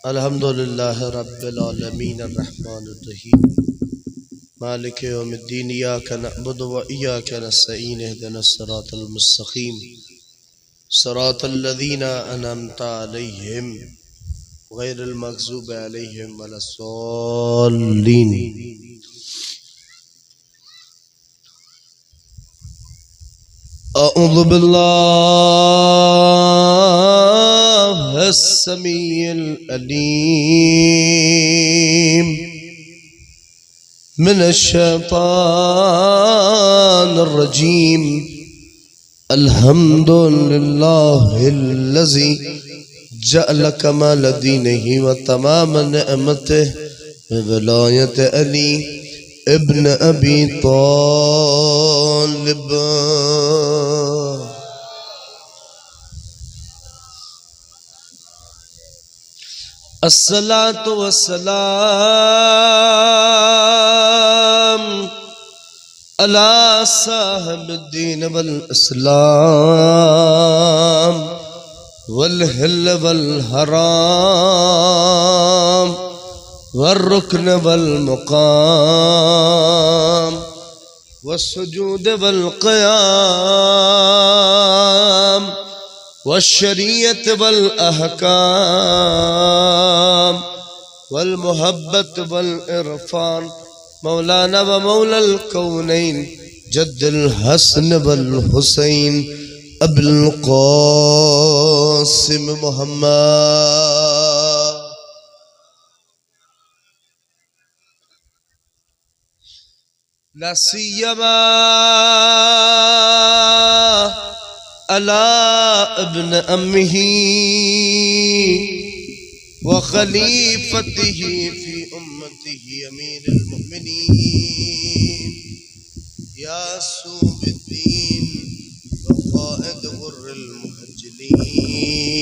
अल्हम्दुलिल्लाहि रब्बिल आलमीन अर्रहमानिर रहीम मालिक यौमिद्दीन इय्याका नअबुदु व इय्याका नस्तईन इहदिनस सिरातल मुस्तक़ीम सिरातल लज़ीना अनअमता अलैहिम गैरिल मग़ज़ूबि अलैहिम वलस्सॉल्लीन। अऊज़ु बिल्लाहिस समीइल अलीम मिनश शैतानिर रजीम। अल्हम्दुलिल्लाहिल्लज़ी जअल कमाल दीनिही व तमाम निअमतिही बिवलायत अली इब्न अबी तालिब। अस्सलातु वस्सलाम अला साहिबिद्दीन वल इस्लाम वल हिल वल हराम वर्रुक्न वल मुकाम वस्सुजूद वल क़याम वश्शरीयत वल अहकाम वल मुहब्बत वल इरफान मौलाना व मौलल कौनैन जद्दुल हसन वल हुसैन अबुल क़ासिम मुहम्मद। ला सिय्यमा अला इब्न अम्मिही व खलीफतिही फी उम्मतिही अमीरुल मुमिनीन यासूबिद्दीन व क़ाइद गुर्रिल मुहज्जलीन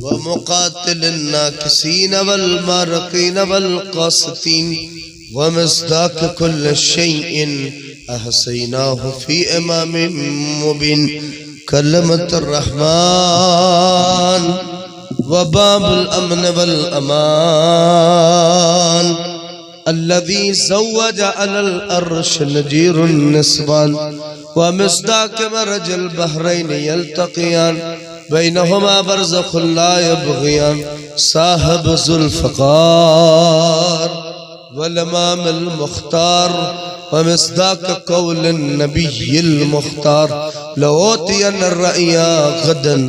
व मुक़ातिलिन नाकिसीन वल मारक़ीन वल क़ासितीन व मिस्दाक़ कुल्लि शैइन अहसैनाहु फी इमामिम मुबीन। कलमतुर रहमान व बाबुल अमन वल अमान अल्लज़ी ज़व्वज अलल अर्श नजीरुन निस्वान व मिस्दाक़ मरजल बहरैन यल्तक़ियान बैनहुमा बरज़ख़ुन ला यबग़ियान साहिब ज़ुल्फ़िकार वल इमामुल मुख़्तार व मिस्दाक़ क़ौलिन नबिय्यिल मुख़्तार लऊतियन अर्रअया गदन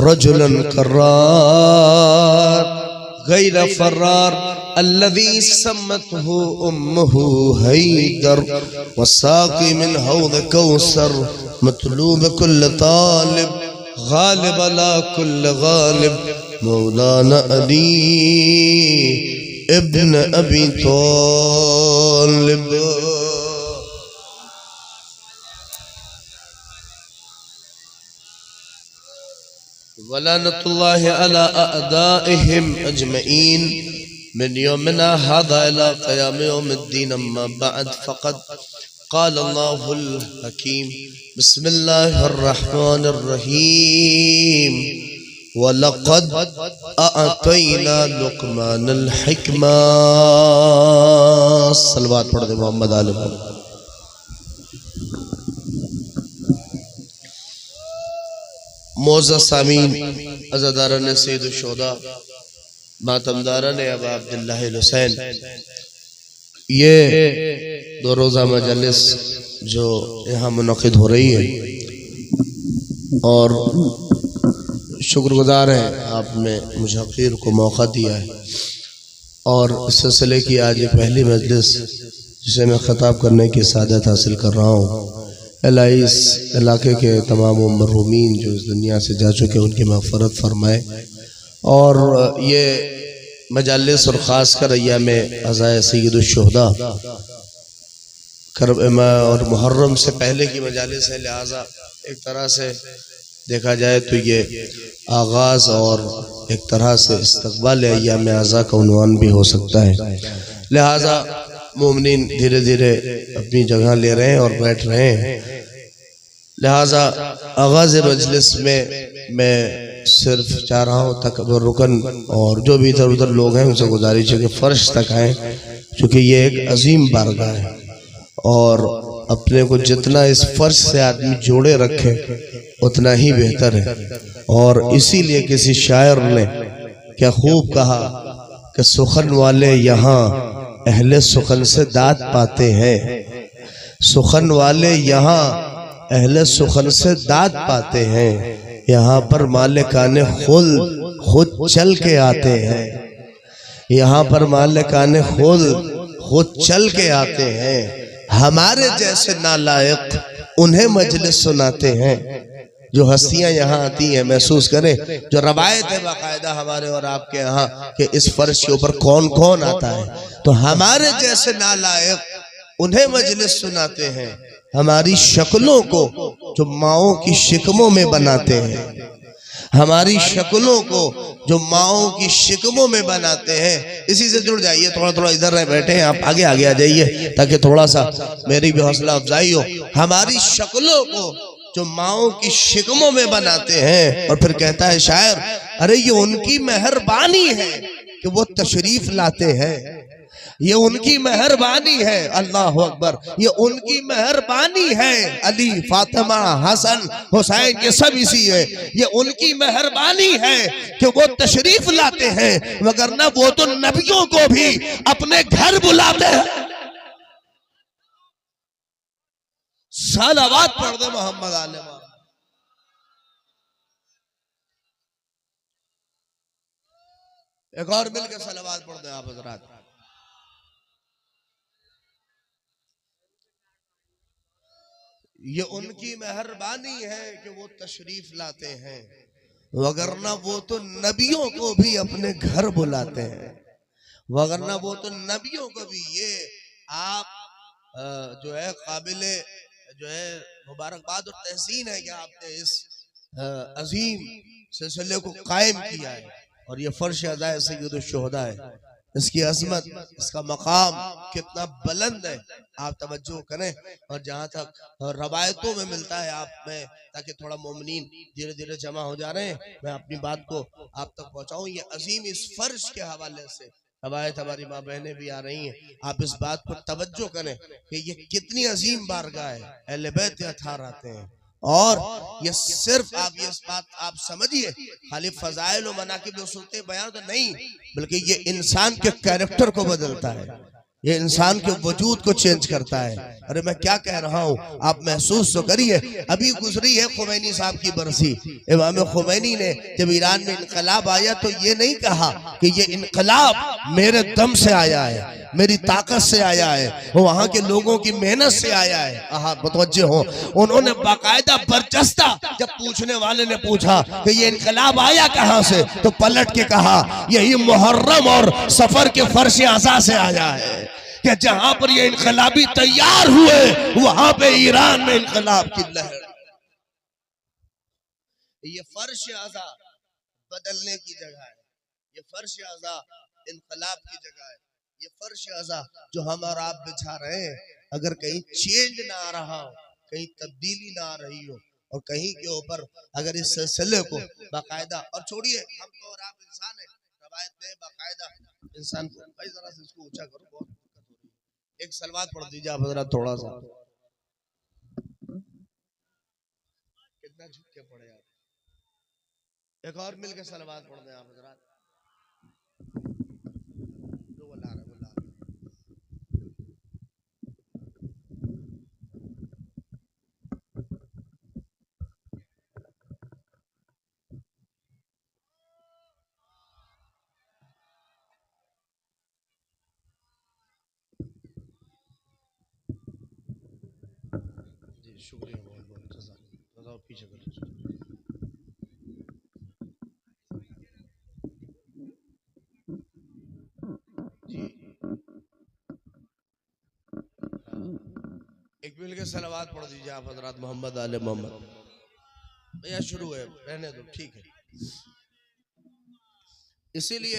रजुलन कर्रार गैर फर्रार अल्लज़ी सम्मतहु उम्मुहु हैदर व साक़ी मिन हौज़ कौसर मतलूब कुल्ल तालिब गालिब अला कुल्ल गालिब मौलाना अली इब्न अबी तालिब। वलानतुल्लाहि अला अअदाइहिम अजमईन मिन यौमिना हाज़ा इला क़याम यौमिद्दीन। अम्मा बअद फ़क़द क़ाल अल्लाहुल हकीम बिस्मिल्लाहिर रहमानिर रहीम वलक़द अअतैना लुक़मानल हिकमा। सलवात पढ़ दे मोहम्मद आले मोहम्मद। मोज़ा सामीन अज़ादारान सैयद शुहदा मातमदारान अबा अब्दुल्लाह हुसैन, ये दो रोज़ा मजलिस जो यहाँ मुनक़िद हो रही है और शुक्रगुज़ार हैं आपने मुझे हक़ीर को मौका दिया है और इस सिलसिले की आज ये पहली मजलिस जिसे मैं ख़िताब करने की सादत हासिल कर रहा हूँ। अल्लाह इस इलाके के तमाम मरहूमीन जो इस दुनिया से जा चुके उनकी मग़फ़िरत फ़रमाए और ये मजालिस और ख़ास कर अय्याम अज़ाए सय्यदुश शुहदा करबमा और मुहर्रम से पहले की मजालिस है, लिहाजा एक तरह से देखा जाए तो ये आगाज़ और एक तरह से इस्तक़बाल अय्याम अज़ा का उन्वान भी हो सकता है। लिहाजा मोमिनीन धीरे धीरे अपनी जगह ले रहे हैं और बैठ रहे हैं। लिहाजा आगाज़ मजलिस में मैं सिर्फ चाह रहा हूँ तक रुकन और जो भी इधर उधर लोग हैं उनसे गुजारिश है कि फर्श तक आए, क्योंकि ये एक अजीम बारगाह है और अपने को जितना इस फर्श से आदमी जोड़े रखे उतना ही बेहतर है। और इसीलिए किसी शायर ने क्या खूब कहा कि सुखन वाले यहाँ अहले सुखन से दाद पाते हैं, सुखन वाले यहाँ अहले सुखन से दाद पाते हैं, यहाँ पर मालिकाने खुद चल के आते हैं, यहाँ पर मालिकाने खुद चल के आते हैं, हमारे जैसे नालायक उन्हें मजलिस सुनाते हैं। जो हस्तियां यहाँ आती हैं महसूस करें, जो रवायत है बाकायदा हमारे और आपके यहाँ कि इस फर्श के ऊपर कौन कौन आता है, तो हमारे जैसे नालायक उन्हें मजलिस सुनाते हैं, हमारी शक्लों को जो माओं की शिकमों में बनाते हैं, हमारी शक्लों को जो माओं की शिकमों में बनाते हैं। इसी से जुड़ जाइए, थोड़ा थोड़ा इधर रह बैठे हैं आप, आगे आगे आ जाइए ताकि थोड़ा सा मेरी भी हौसला अफजाई हो। हमारी शक्लों को जो माओं की शिकमों में बनाते हैं। और फिर कहता है शायर, अरे ये उनकी मेहरबानी है कि वो तशरीफ लाते हैं, ये उनकी मेहरबानी है, अल्लाह अकबर, ये उनकी मेहरबानी है। अली, फातिमा, हसन, हुसैन ये सब इसी है, ये उनकी मेहरबानी है कि वो तशरीफ लाते हैं, मगर ना वो तो नबियों को भी अपने घर बुलाते हैं। सलावत पढ़ दे मोहम्मद आले मोहम्मद। एक और मिलकर सलावत पढ़ दे आप हज़रात। ये उनकी मेहरबानी है कि वो तशरीफ लाते हैं, वगरना वो तो नबियों को भी अपने घर बुलाते हैं, वगरना वो तो नबियों को भी। ये आप जो है काबिले जो है मुबारकबाद और तहसीन है कि आपने इस अजीम सिलसिले को कायम किया है। और ये फर्श अज़ा है सय्यद शुहदा है, इसकी अजमत, इसका मकाम कितना बुलंद है, आप तवज्जो करें। और जहाँ तक रवायतों में मिलता है आप में, ताकि थोड़ा मोमिनीन धीरे धीरे जमा हो जा रहे हैं, मैं अपनी बात को आप तक पहुँचाऊँ। ये अजीम इस फर्श के हवाले से रवायत हमारी माँ बहनें भी आ रही हैं, आप इस बात पर तवज्जो करें कि ये कितनी अजीम बारगाह है। अहले बैत अताहर आते हैं और ये सिर्फ आप ये बात आप समझिए, खाली फजाइल और मनाकिब सूरतें बयान तो नहीं, बल्कि ये इंसान के कैरेक्टर को बदलता है, ये इंसान के वजूद को चेंज करता है। अरे मैं क्या कह रहा हूँ, आप महसूस तो करिए। अभी गुजरी है खुमैनी साहब की बरसी। इमाम खुमैनी ने जब ईरान में इनकलाब आया तो ये नहीं कहा कि ये इनकलाब मेरे दम से आया है, मेरी ताकत से आया है, वो वहां के लोगों की मेहनत से आया है। हाँ मुतवज्जे हो, उन्होंने बाकायदा बरजस्ता जब पूछने वाले ने पूछा कि ये इनकलाब आया कहाँ से, तो पलट के कहा यही मुहर्रम और सफर के फर्श अज़ा से आया है, कि जहां पर ये इनकलाबी तैयार हुए वहां पे ईरान में इनकलाब की लहर। ये फर्श अज़ा बदलने की जगह है, ये फर्श अज़ा इनकलाब की जगह है, ये फर्श अज़ा जो हम और आप बिछा रहे हैं, अगर कहीं चेंज ना आ रहा हो, कहीं तब्दीली ना आ रही हो, और कहीं के ऊपर अगर इस सिलसिले को बाकायदा, और छोड़िए हम तो और आप इंसान है, रवायत में बाकायदा इंसान को, भाई जरा से इसको ऊंचा करो, बहुत दिक्कत हो रही है। एक सलवात पढ़ दीजिए आप जरा, थोड़ा सा, कितना झुक के पड़े आप। एक और मिलकर सलवात पढ़ दें आप जरा। शुक्रिया बहुत बहुत, जज़ाक पीछे कर जी। एक मिल के सलावत पढ़ दीजिए आप हज़रात मोहम्मद आले मोहम्मद। भैया शुरू है, रहने दो, ठीक है। इसीलिए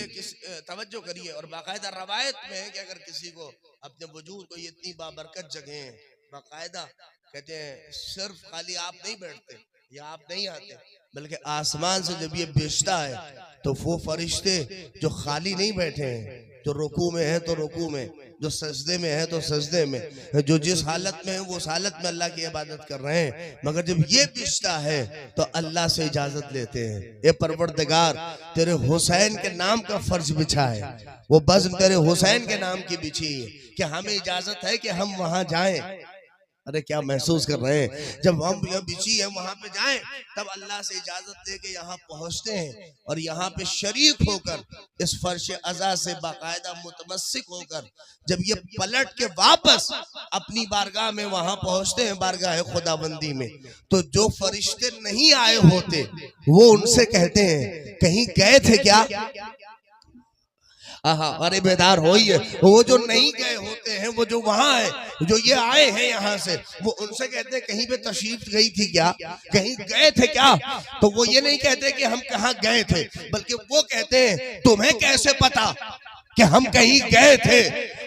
तवज्जो करिए। और बाकायदा रवायत में है कि अगर किसी को अपने वजूद को, ये इतनी बाबरकत जगह है, बाकायदा कहते हैं सिर्फ खाली आप नहीं बैठते या आप नहीं आते, बल्कि आसमान से जब ये बेचता है तो वो फरिश्ते जो खाली नहीं बैठे हैं, जो रुकू में है तो रुकू में, जो सजदे में है तो सजदे में, जो जिस हालत में है वो उस हालत में अल्लाह की इबादत कर रहे हैं। मगर जब ये बिछता है तो अल्लाह से इजाजत लेते हैं, ए परवरदिगार तेरे हुसैन के नाम का फर्ज बिछा है, वो बज़्म तेरे हुसैन के नाम की बिछी है कि हमें इजाजत है कि हम वहां जाएं। अरे क्या महसूस कर रहे हैं, जब हम बिछी है वहां पे जाएं तब अल्लाह से इजाजत लेके यहाँ पहुंचते हैं और यहाँ पे शरीक होकर इस फर्श अज़ा से बाकायदा मुतमस्सिक होकर जब ये पलट के वापस अपनी बारगाह में वहां पहुंचते हैं, बारगाह खुदाबंदी में, तो जो फरिश्ते नहीं आए होते वो उनसे कहते हैं कहीं गए थे क्या। अरे बेदार हो ही है। वो जो नहीं गए होते हैं, वो जो वहां है, जो ये आए हैं यहाँ से, वो उनसे कहते हैं कहीं पे तशरीफ गई थी क्या, कहीं गए थे क्या। तो वो ये नहीं कहते कि हम कहाँ गए थे, बल्कि वो कहते हैं तुम्हें कैसे पता कि हम कहीं गए थे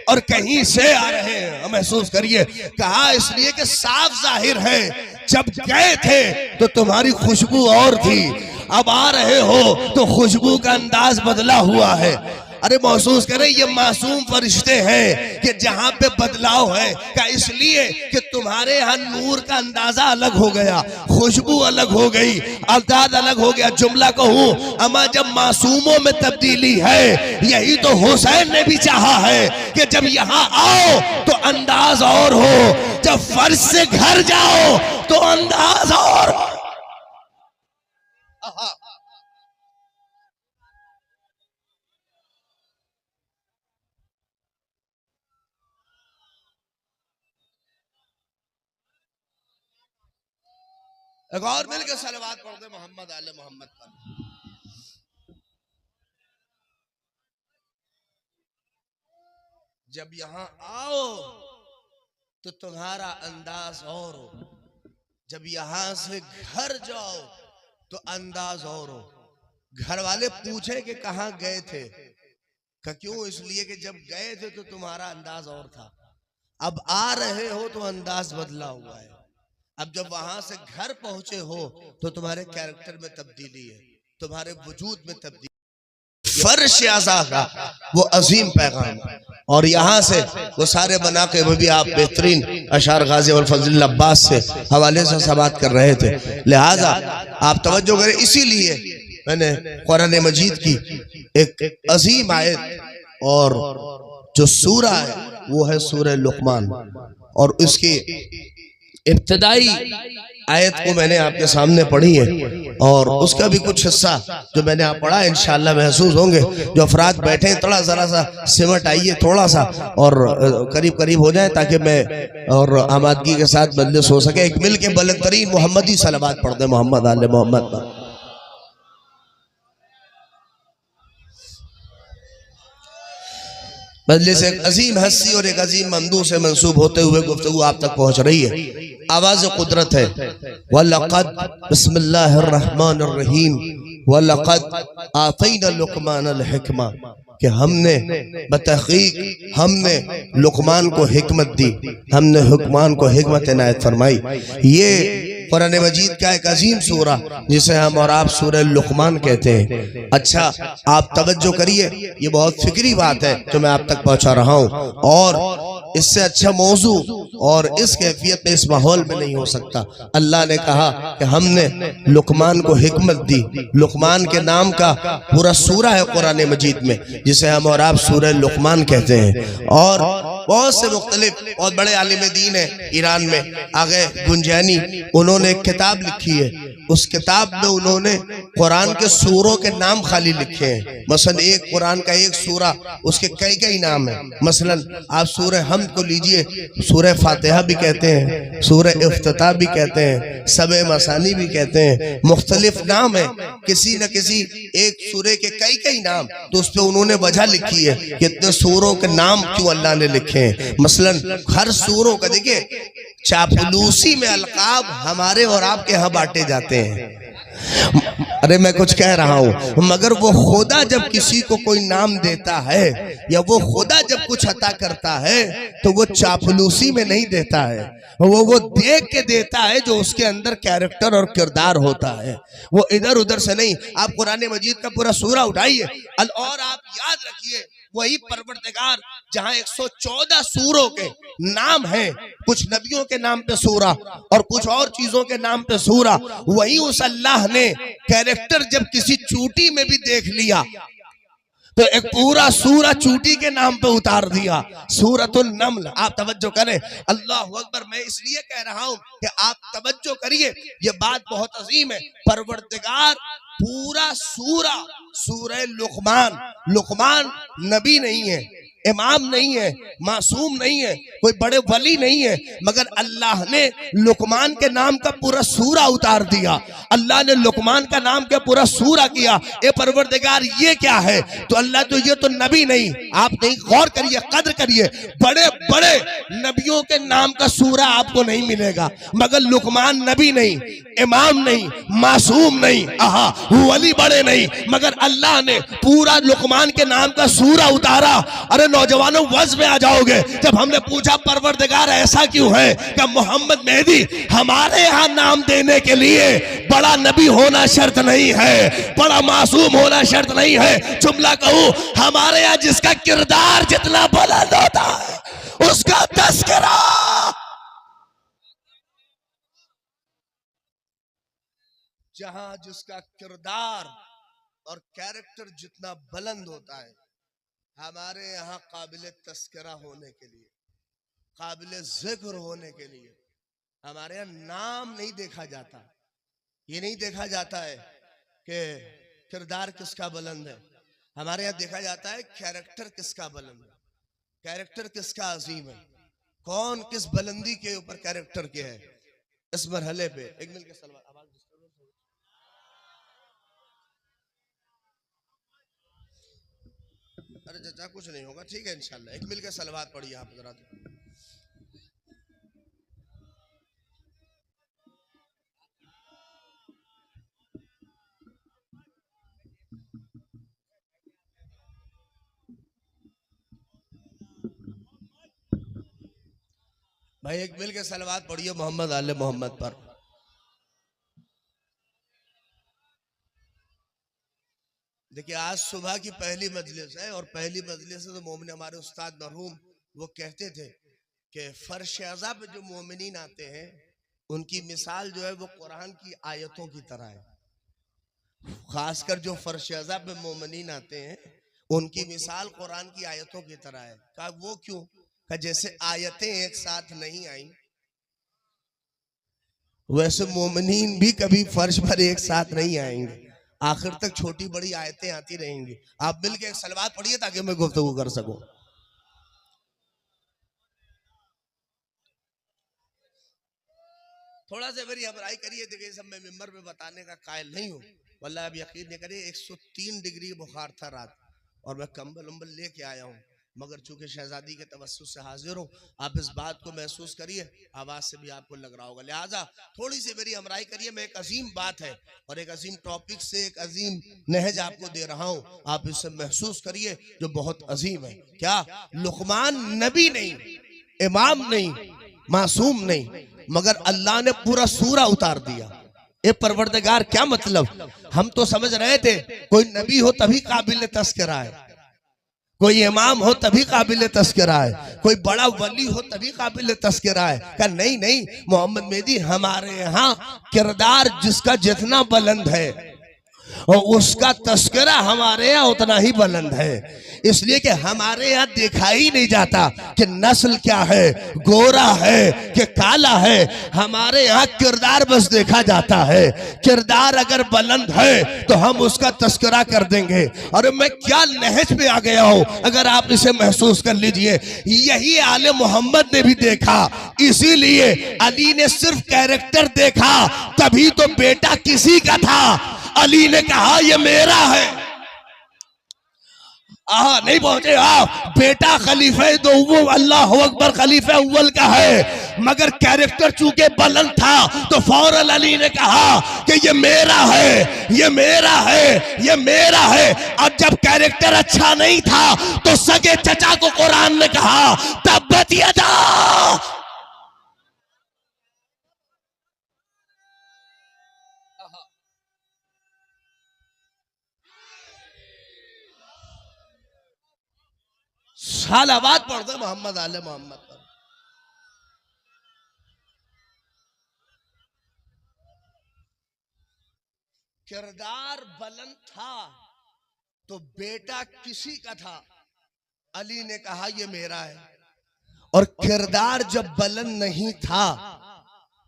और कहीं से आ रहे हैं। महसूस करिए, कहा इसलिए कि साफ जाहिर है जब गए थे तो तुम्हारी खुशबू और थी, अब आ रहे हो तो खुशबू का अंदाज बदला हुआ है। अरे महसूस करें, ये मासूम फरिश्ते हैं कि जहां पे बदलाव है क्या, इसलिए कि तुम्हारे यहाँ नूर का अंदाजा अलग हो गया, खुशबू अलग हो गई, अंदाज अलग हो गया। जुमला कहूं, अमा जब मासूमों में तब्दीली है, यही तो हुसैन ने भी चाहा है कि जब यहाँ आओ तो अंदाज और हो, जब फर्श से घर जाओ तो अंदाज और हो। एक और मिलकर सलवात पढ़ दे मोहम्मद आले मोहम्मद पर। जब यहां आओ तो तुम्हारा अंदाज और हो, जब यहां से घर जाओ तो अंदाज और हो। घर वाले पूछे कि कहां गए थे, क्यों, इसलिए कि जब गए थे तो तुम्हारा अंदाज और था, अब आ रहे हो तो अंदाज बदला हुआ है। अब जब वहां से घर पहुंचे हो तो तुम्हारे कैरेक्टर में तब्दीली है, तुम्हारे वजूद में तब्दीली। फर्श अज़ा का वो अजीम पैगाम, और यहाँ से वो सारे बना के भी आप बेहतरीन अशार गाजी और फजल अब्बास से हवाले से सबात कर रहे थे, लिहाजा आप तवज्जो करें। इसीलिए मैंने कुरान मजीद की एक अजीम आयत और जो सूरा है वो है सूरह लुक़मान, और उसकी इब्तिदाई आयत को मैंने आपके सामने पढ़ी है, और उसका भी कुछ हिस्सा जो मैंने आप पढ़ा है इंशाअल्लाह महसूस होंगे। जो अफराद बैठे हैं थोड़ा जरा सा सिमट आइए थोड़ा सा, और करीब करीब हो जाए ताकि मैं और आमादगी के साथ मजलिस हो सके। एक मिल के बुलंद तरीन मोहम्मदी सलावत पढ़ दे मोहम्मद आले मोहम्मद पर। मजलिस एक अजीम हस्ती और एक अजीम ममदू से मंसूब होते हुए गुफ्तगू आप तक पहुंच रही है। आवाज कुदरत है, वलक़द बिस्मिल्लाहिर्रहमानिर्रहीम वलक़द आतैना लुक़मानल हिकमा, कि हमने बतहक़ीक़ हमने लुक़मान को हिकमत दी, हमने लुक़मान को हिकमत इनायत फरमाई। ये कुरान मजीद का एक अजीम सूरा जिसे हम और आप सूरह लुक़मान कहते हैं। अच्छा आप तवज्जो करिए, ये बहुत फिक्री बात है जो मैं आप तक पहुंचा रहा हूं, और इससे अच्छा मौजू और इस कैफियत में इस माहौल में नहीं हो सकता। अल्लाह ने कहा कि हमने लुक़मान को हिकमत दी। लुक़मान के नाम का पूरा सूरा है कुरान मजीद में जिसे हम और आप सूरह लुक़मान कहते हैं। और बहुत से मुख्तलिफ बहुत बड़े आलिम दीन है ईरान में, आगे गुंजैनी, उन्होंने एक किताब लिखी है। उस किताब में उन्होंने कुरान के सूरों के नाम खाली लिखे हैं। मसलन एक कुरान का एक सूरा, उसके कई कई नाम है। मसलन आप सूरह हमद को लीजिए, सूरह फातिहा भी कहते हैं, सूरह इफ्तिताह भी कहते हैं, सबे मसानी भी कहते हैं, मुख्तलिफ नाम है। किसी न किसी एक सूरे के कई कई नाम, तो उस पर उन्होंने वजह लिखी है कि इतने सूरों के नाम क्यों अल्लाह ने लिखे हैं। मसलन हर सूरों का देखिए, चापलूसी में अलकाब हमारे और आपके यहाँ बांटे जाते हैं। अरे मैं कुछ कह रहा हूं, मगर वो खुदा जब किसी को कोई नाम देता है या वो खुदा जब कुछ अता करता है तो वो चापलूसी में नहीं देता है, वो देख के देता है जो उसके अंदर कैरेक्टर और किरदार होता है, वो इधर उधर से नहीं। आप कुरान मजीद का पूरा सूरा उठाइए और आप याद रखिए वही परवरदिगार जहां 114 सूरों के नाम हैं, कुछ नबियों के नाम पे सूरा और कुछ और चीजों के नाम पे सूरा, वही उस अल्लाह ने कैरेक्टर जब किसी चूटी में भी देख लिया तो एक पूरा सूरा चूटी के नाम पे उतार दिया, सूरतुल नम्ल। आप तवज्जो करें, अल्लाह अकबर। मैं इसलिए कह रहा हूं कि आप तवज्जो करिए, ये बात बहुत अजीम है। परवरदिगार पूरा सूरा, सूरह लुकमान, लुकमान नबी नहीं है, इमाम नहीं है, मासूम नहीं है, कोई बड़े वली नहीं है, मगर अल्लाह ने लुकमान के नाम का पूरा सूरा उतार दिया। अल्लाह ने लुकमान का नाम का पूरा सूरा किया। ए परवरदिगार ये क्या है? तो अल्लाह तो ये तो नबी नहीं। आप नहीं गौर करिए, कद्र करिए, बड़े बड़े नबियों के नाम का सूरा आपको नहीं मिलेगा, मगर लुकमान नबी नहीं, इमाम नहीं, मासूम नहीं, आहा वली बड़े नहीं, मगर अल्लाह ने पूरा लुकमान के नाम का सूरा उतारा। अरे नौजवानों वज़ में आ जाओगे। जब हमने पूछा परवरदिगार ऐसा क्यों है कि मोहम्मद मेहदी हमारे यहाँ नाम देने के लिए बड़ा नबी होना शर्त नहीं है, बड़ा मासूम होना शर्त नहीं है। जुमला कहूं, हमारे यहाँ जिसका किरदार जितना बुलंद होता है उसका तस्करा, जहां जिसका किरदार और कैरेक्टर जितना बुलंद होता है, हमारे यहाँ काबिल तस्करा होने के लिए, काबिल जिक्र होने के लिए हमारे यहाँ नाम नहीं देखा जाता। ये नहीं देखा जाता है कि किरदार किसका बुलंद है, हमारे यहाँ देखा जाता है कैरेक्टर किसका बुलंद है, कैरेक्टर किसका अजीम है, कौन किस बुलंदी के ऊपर कैरेक्टर के है। इस मरहले पे एक मिल के सलमान, अरे चाचा कुछ नहीं होगा, ठीक है इंशाल्लाह। एक मिल के सलवात पढ़िए आप जरा। भाई एक मिल के सलवात पढ़िए मोहम्मद आले मोहम्मद पर। देखिए आज सुबह की पहली मजलिस है और पहली मजलिस से तो मोमिन, हमारे उस्ताद मरहूम वो कहते थे कि फर्श अज़ा पे जो मोमिनीन आते हैं उनकी मिसाल जो है वो कुरान की आयतों की तरह है। खासकर जो फर्श अज़ा पे मोमिनीन आते हैं उनकी मिसाल कुरान की आयतों की तरह है। कहा वो क्यों? कहा जैसे आयतें एक साथ नहीं आई वैसे मोमिनीन भी कभी फर्श पर एक साथ नहीं आएंगे, आखिर तक छोटी बड़ी आयतें आती रहेंगी। आप मिल के एक सलवात पढ़िए ताकि मैं गुफ्तगू कर सकूं। थोड़ा सा मेरी हमराई करिए। देखिए सब मैं मिंबर पे बताने का कायल नहीं हूँ, वल्लाह अब यकीन नहीं करिए 103 डिग्री बुखार था रात और मैं कंबल उम्बल लेके आया हूँ, मगर चूंकि शहजादी के तवस्सुस से हाजिर हूँ, आप इस बात को महसूस करिए, आवाज से भी आपको लग रहा होगा, लिहाजा थोड़ी सी मेरी हमराई करिए। मैं एक अजीम बात है और एक अजीम टॉपिक से एक अजीम नहज आपको दे रहा हूँ, आप इससे महसूस करिए जो बहुत अजीम है। क्या लुकमान नबी नहीं, इमाम नहीं, मासूम नहीं, मगर अल्लाह ने पूरा सूरा उतार दिया। ये परवरदिगार क्या मतलब? हम तो समझ रहे थे कोई नबी हो तभी काबिल तस्करा है, कोई इमाम हो तभी काबिल तस्करा है, कोई बड़ा वली हो तभी काबिल तस्करा है। क्या नहीं नहीं, मोहम्मद मेहदी हमारे यहाँ किरदार जिसका जितना बुलंद है और उसका तस्करा हमारे यहाँ उतना ही बुलंद है। इसलिए कि हमारे यहाँ देखा ही नहीं जाता कि नस्ल क्या है, गोरा है कि काला है, हमारे यहाँ किरदार बस देखा जाता है। किरदार अगर बुलंद है तो हम उसका तस्करा कर देंगे। और मैं क्या नहज पे आ गया हूँ, अगर आप इसे महसूस कर लीजिए। यही आले मोहम्मद ने भी देखा, इसीलिए अली ने सिर्फ कैरेक्टर देखा, तभी तो बेटा किसी का था, अली ने कहा ये मेरा है। नहीं पहुंचे आप, बेटा खलीफा दो वो अल्लाह अकबर खलीफा अव्वल का है, मगर कैरेक्टर चूंकि बुलंद था तो फौरन अली ने कहा कि ये मेरा है, ये मेरा है, ये मेरा है। अब जब कैरेक्टर अच्छा नहीं था तो सगे चचा को कुरान ने कहा तब्बत यदा, सालाबाद पढ़ते मोहम्मद आले मोहम्मद पर। किरदार बुलंद था तो बेटा किसी का था, अली ने कहा ये मेरा है। और किरदार जब बुलंद नहीं था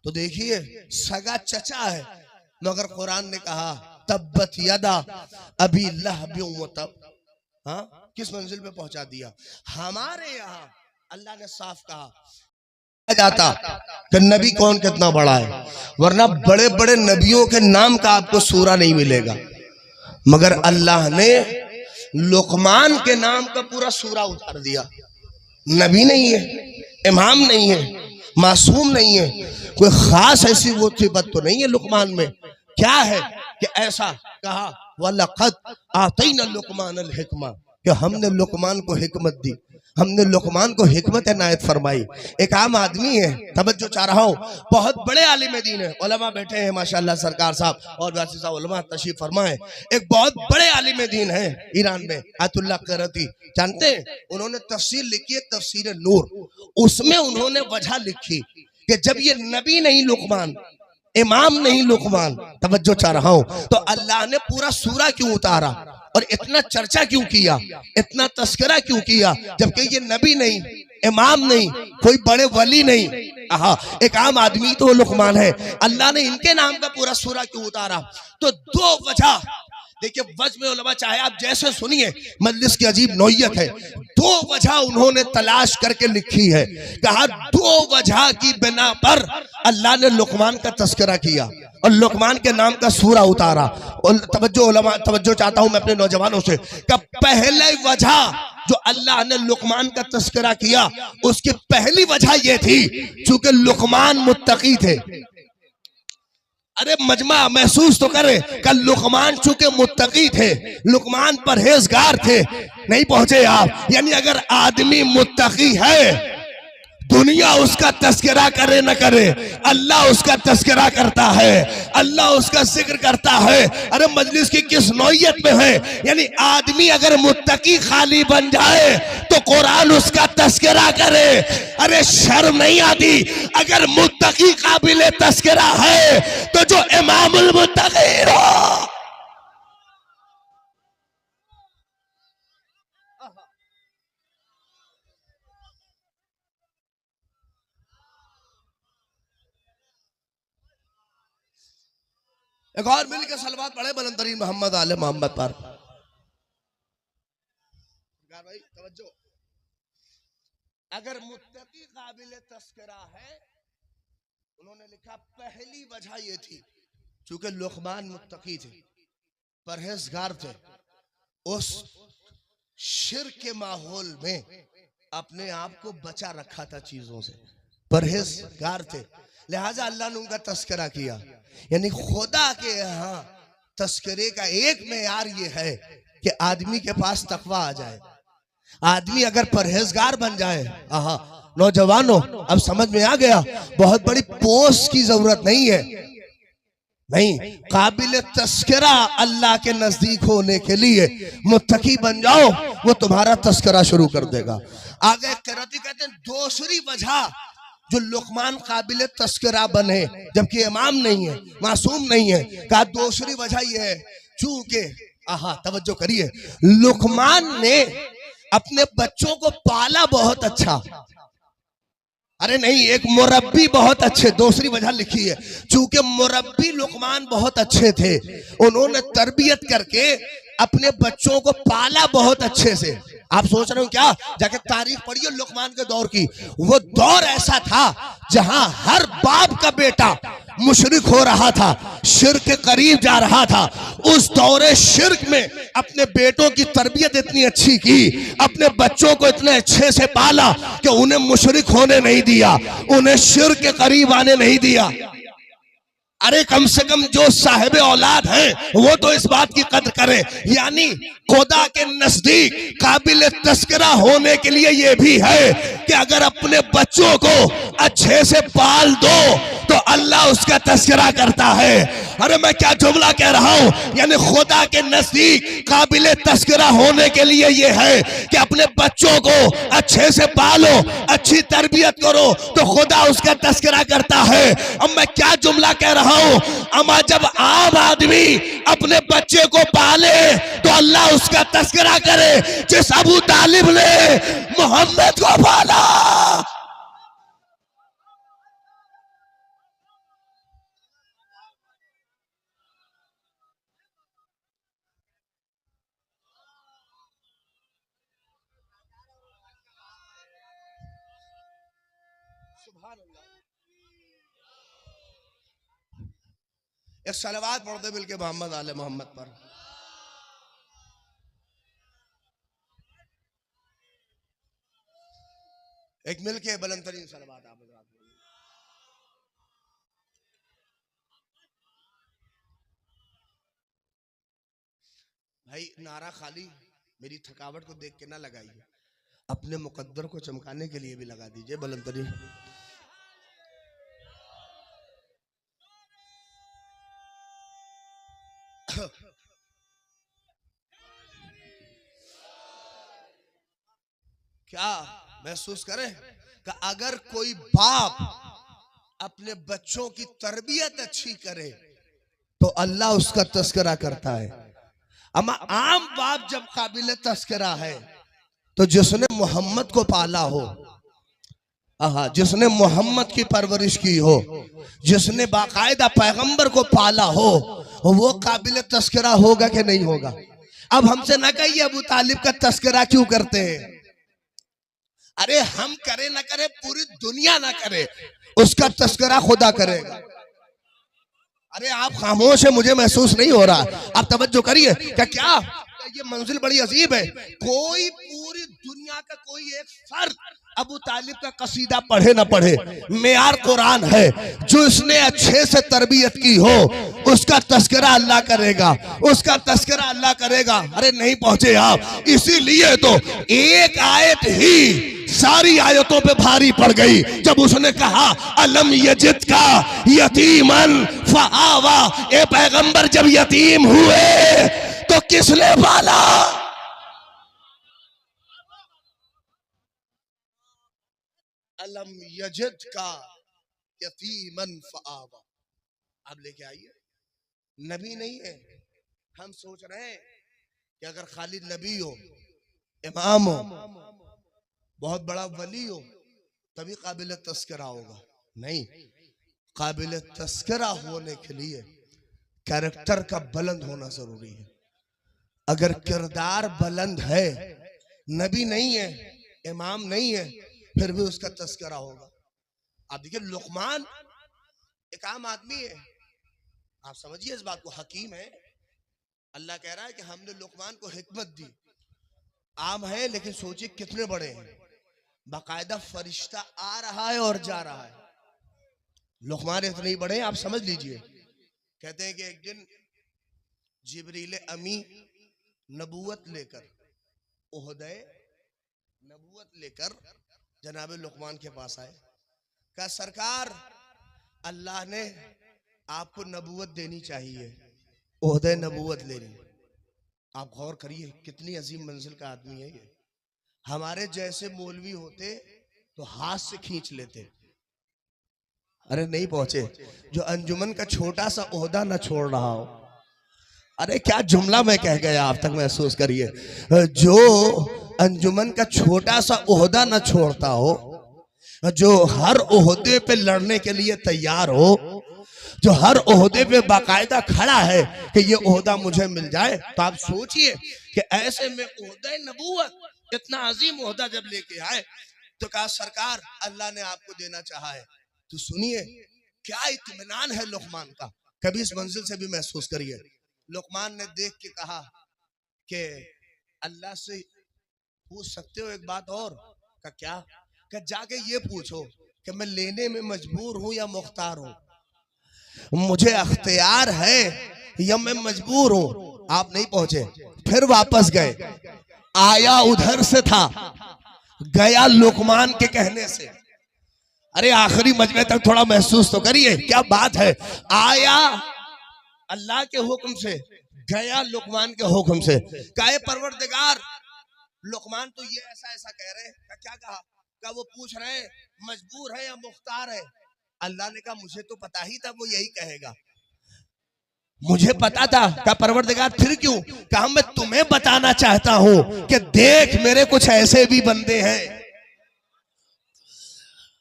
तो देखिए सगा चचा है, मगर कुरान ने कहा तब्बत यदा अभी लहबियों व तब, हाँ किस मंजिल पे पहुंचा दिया। हमारे यहाँ अल्लाह ने साफ कहा जाता कि नबी कौन कितना बड़ा है, वरना बड़े बड़े नबियों के नाम का आपको सूरा नहीं मिलेगा, मगर अल्लाह ने लुकमान के नाम का पूरा सूरा उतार दिया। नबी नहीं है, इमाम नहीं है, मासूम नहीं है, कोई खास ऐसी वो सिफत तो नहीं है लुकमान में। क्या है कि ऐसा कहा वलक़द आतैना लुकमान अल हिकमा, कि हमने लुकमान को हिकमत दी, हमने लुकमान को हिकमत इनायत फरमाई। एक आम आदमी है, तवज्जो चाह रहा हूँ, बहुत बड़े आलिम दीन है, उलमा बैठे हैं माशाअल्लाह, सरकार साहब और वासी साहब उलमा तशरीफ फरमाए। एक बहुत बड़े आलिम दीन है ईरान में, आयतुल्लाह क़रती, जानते हैं उन्होंने तफसीर लिखी है, तफसीर नूर। उसमें उन्होंने वजह लिखी कि जब ये नबी नहीं लुकमान, इमाम नहीं लुकमान, तवज्जो चाह रहा हूं, तो अल्लाह ने पूरा सूरा क्यों उतारा और इतना चर्चा क्यों किया, इतना तस्करा क्यों किया, जबकि ये नबी नहीं, इमाम नहीं, कोई बड़े वली नहीं, एक आम आदमी तो लुकमान है। अल्लाह ने इनके नाम का पूरा सूरा क्यों उतारा? तो दो वजह देखिए, वज में उलमा चाहे आप जैसे सुनिए, मजलिस की अजीब नौयत है। दो वजह उन्होंने तलाश करके लिखी है, कहा दो वजह की बिना पर अल्लाह ने लुकमान का तस्करा किया और लुकमान के नाम का सूरा उतारा। और तवज्जो चाहता हूं मैं अपने नौजवानों से, कि पहले वजह जो अल्लाह ने लुकमान का तस्करा किया, उसकी पहली वजह यह थी चूंकि लुकमान मुत्तकी थे। अरे मजमा महसूस तो करे, कल लुकमान चूंकि मुत्तकी थे, लुकमान परहेजगार थे, नहीं पहुंचे आप। यानी अगर आदमी मुत्तकी है, दुनिया उसका तस्करा करे न करे, अल्लाह उसका तस्करा करता है, अल्लाह उसका जिक्र करता है। अरे मजलिस की किस नौयत में है, यानी आदमी अगर मुत्तकी खाली बन जाए तो कुरान उसका तस्करा करे। अरे शर्म नहीं आती? अगर मुत्तकी काबिल तस्करा है तो जो इमामुल मुत्तकीन हो, एक और मिल के सलवात पढ़े बुलंदतरीन मोहम्मद आले मोहम्मद पर। भाई तवज्जो, अगर मुत्तकी काबिल तस्करा है, उन्होंने लिखा पहली वजह ये थी चूंकि लुकमान मुत्तकी थे, परहेजगार थे, उस शिर्क के माहौल में अपने आप को बचा रखा था चीजों से, परहेजगार थे, लिहाजा अल्लाह ने उनका तस्करा किया। यानी खुदा के यहाँ तस्करे का एक मेयार ये है कि आदमी के पास तकवा आ जाए, आदमी अगर परहेजगार बन जाए। नौजवानों अब समझ में आ गया, बहुत बड़ी पोस्ट की जरूरत नहीं है, नहीं, काबिल तस्करा अल्लाह के नजदीक होने के लिए मुत्तकी बन जाओ, वो तुम्हारा तस्करा शुरू कर देगा। आगे कहते हैं दूसरी वजह जो लुकमान काबिल तस्करा बने जबकि इमाम नहीं है, मासूम नहीं है, कहा दूसरी वजह यह है चूंकि तवज्जो करिए, लुकमान ने अपने बच्चों को पाला बहुत अच्छा। अरे नहीं, एक मुरब्बी बहुत अच्छे, दूसरी वजह लिखी है चूंकि मुरब्बी लुकमान बहुत अच्छे थे, उन्होंने तरबियत करके अपने बच्चों को पाला बहुत अच्छे से। आप सोच रहे हो क्या? जाके तारीख पढ़िए लुकमान के दौर की। वो दौर ऐसा था जहां हर बाप का बेटा मुशरिक हो रहा था, शिर्क के करीब जा रहा था। उस दौरे शिर्क में अपने बेटों की तरबियत इतनी अच्छी की, अपने बच्चों को इतने अच्छे से पाला कि उन्हें मुशरिक होने नहीं दिया, उन्हें शिर्क के करीब आने नहीं दिया। अरे कम से कम जो साहिब औलाद हैं वो तो इस बात की कदर करें। यानी खुदा के नजदीक काबिल तस्करा होने के लिए ये भी है कि अगर अपने बच्चों को अच्छे से पाल दो तो अल्लाह उसका तस्करा करता है। अरे मैं क्या जुमला कह रहा हूं, यानी खुदा के नजदीक काबिल तस्करा होने के लिए ये है कि अपने बच्चों को अच्छे से पालो, अच्छी तरबियत करो, तो खुदा उसका तस्करा करता है। अब मैं क्या जुमला कह रहा हूं, अमा जब आम आदमी अपने बच्चे को पाले तो अल्लाह उसका तस्करा करे। जिस अबू तालिब ने मोहम्मद को पाला, एक सलवात पढ़ दे मिलके मोहम्मद आले मोहम्मद पर। एक मिलके बुलंद तरीन सलवात आप भाई। नारा खाली मेरी थकावट को देख के ना लगाइए, अपने मुकद्दर को चमकाने के लिए भी लगा दीजिए बुलंद तरीन। क्या महसूस करें कि अगर कोई बाप अपने बच्चों की तरबियत अच्छी करे तो अल्लाह उसका तस्करा करता है। अमा आम बाप जब काबिल तस्करा है तो जिसने मोहम्मद को पाला हो, जिसने मोहम्मद की परवरिश की हो, जिसने बाकायदा पैगंबर को पाला हो, वो काबिल तस्करा होगा कि नहीं होगा? अब हमसे ना कहिए अबू तालिब का तस्करा क्यों करते हैं। अरे हम करे ना करे, पूरी दुनिया ना करे, उसका तस्करा खुदा करेगा। अरे आप खामोश है, मुझे महसूस नहीं हो रहा, आप तवज्जो करिए। क्या ये मंजिल बड़ी अजीब है। कोई पूरी दुनिया का कोई एक फर्द अबू तालिब का कसीदा पढ़े ना पढ़े, मेयार कुरान है। जो इसने अच्छे से तरबियत की हो उसका तस्करा अल्लाह करेगा, उसका तस्करा अल्लाह करेगा। अरे नहीं पहुंचे आप, इसीलिए तो एक आयत ही सारी आयतों पे भारी पड़ गई जब उसने कहा अलम यजिद का यतीमन फआवा। ए पैगंबर जब यतीम हुए तो किसने पाला? अलम यजिद का यतीमन फआवा। अब लेके आइए, नबी नहीं है। हम सोच रहे हैं कि अगर खालिद नबी हो, इमाम हो, बहुत बड़ा वली हो, तभी काबिल तस्करा होगा। नहीं, काबिल तस्करा होने के लिए कैरेक्टर का बुलंद होना जरूरी है। अगर किरदार बुलंद है, नबी नहीं है, इमाम नहीं है, फिर भी उसका तस्करा होगा। आप देखिए लुकमान एक आम आदमी है, आप समझिए इस बात को, हकीम है। अल्लाह कह रहा है कि हमने लुकमान को हिकमत दी। आम है लेकिन सोचिए कितने बड़े हैं, बाकायदा फरिश्ता आ रहा है और जा रहा है। लुकमान इतने ही बड़े हैं, आप समझ लीजिए। कहते हैं कि एक दिन जिब्रील अमी नबूवत लेकर, ओहदे नबूवत लेकर जनाब लुकमान के पास आए। कहा सरकार, अल्लाह ने आपको नबूवत देनी चाहिए, ओहदे नबूवत लेनी। आप गौर करिए कितनी अजीम मंजिल का आदमी है ये। हमारे जैसे मौलवी होते तो हाथ से खींच लेते। अरे नहीं पहुंचे, जो अंजुमन का छोटा सा ओहदा ना छोड़ रहा हो। अरे क्या जुमला मैं कह गया, आप तक महसूस करिए। जो अंजुमन का छोटा सा ओहदा ना छोड़ता हो, जो हर ओहदे पे लड़ने के लिए तैयार हो, जो हर ओहदे पे बाकायदा खड़ा है कि ये ओहदा मुझे मिल जाए, तो आप सोचिए कि ऐसे में ओहदा नबूवत इतना अजीम ओहदा जब लेके आए तो कहा सरकार, अल्लाह ने आपको देना चाहा है। तो सुनिए क्या इत्मीनान है लुकमान का, कभी इस मंजिल से भी महसूस करिए। लुकमान ने देख के कहा कि अल्लाह से पूछ सकते हो एक बात और? का क्या? कि जाके ये पूछो कि मैं लेने में मजबूर हूं या मुख्तार हूं, मुझे अख्तियार है या मैं मजबूर हूं। आप नहीं पहुंचे, फिर वापस गए। आया उधर से था, गया लुकमान के कहने से। अरे आखिरी मजमे तक थोड़ा महसूस तो करिए, क्या बात है। आया अल्लाह के हुक्म से, गया लुकमान के हुक्म से। कहे परवरदिगार, लुकमान तो ये ऐसा ऐसा कह रहे हैं। क्या कहा? क्या वो पूछ रहे हैं मजबूर है या मुख्तार है? अल्लाह ने कहा मुझे तो पता ही था वो यही कहेगा, मुझे पता था। क्या परवरदिगार फिर क्यों? कहा मैं तुम्हें बताना चाहता हूं कि देख मेरे कुछ ऐसे भी बंदे हैं।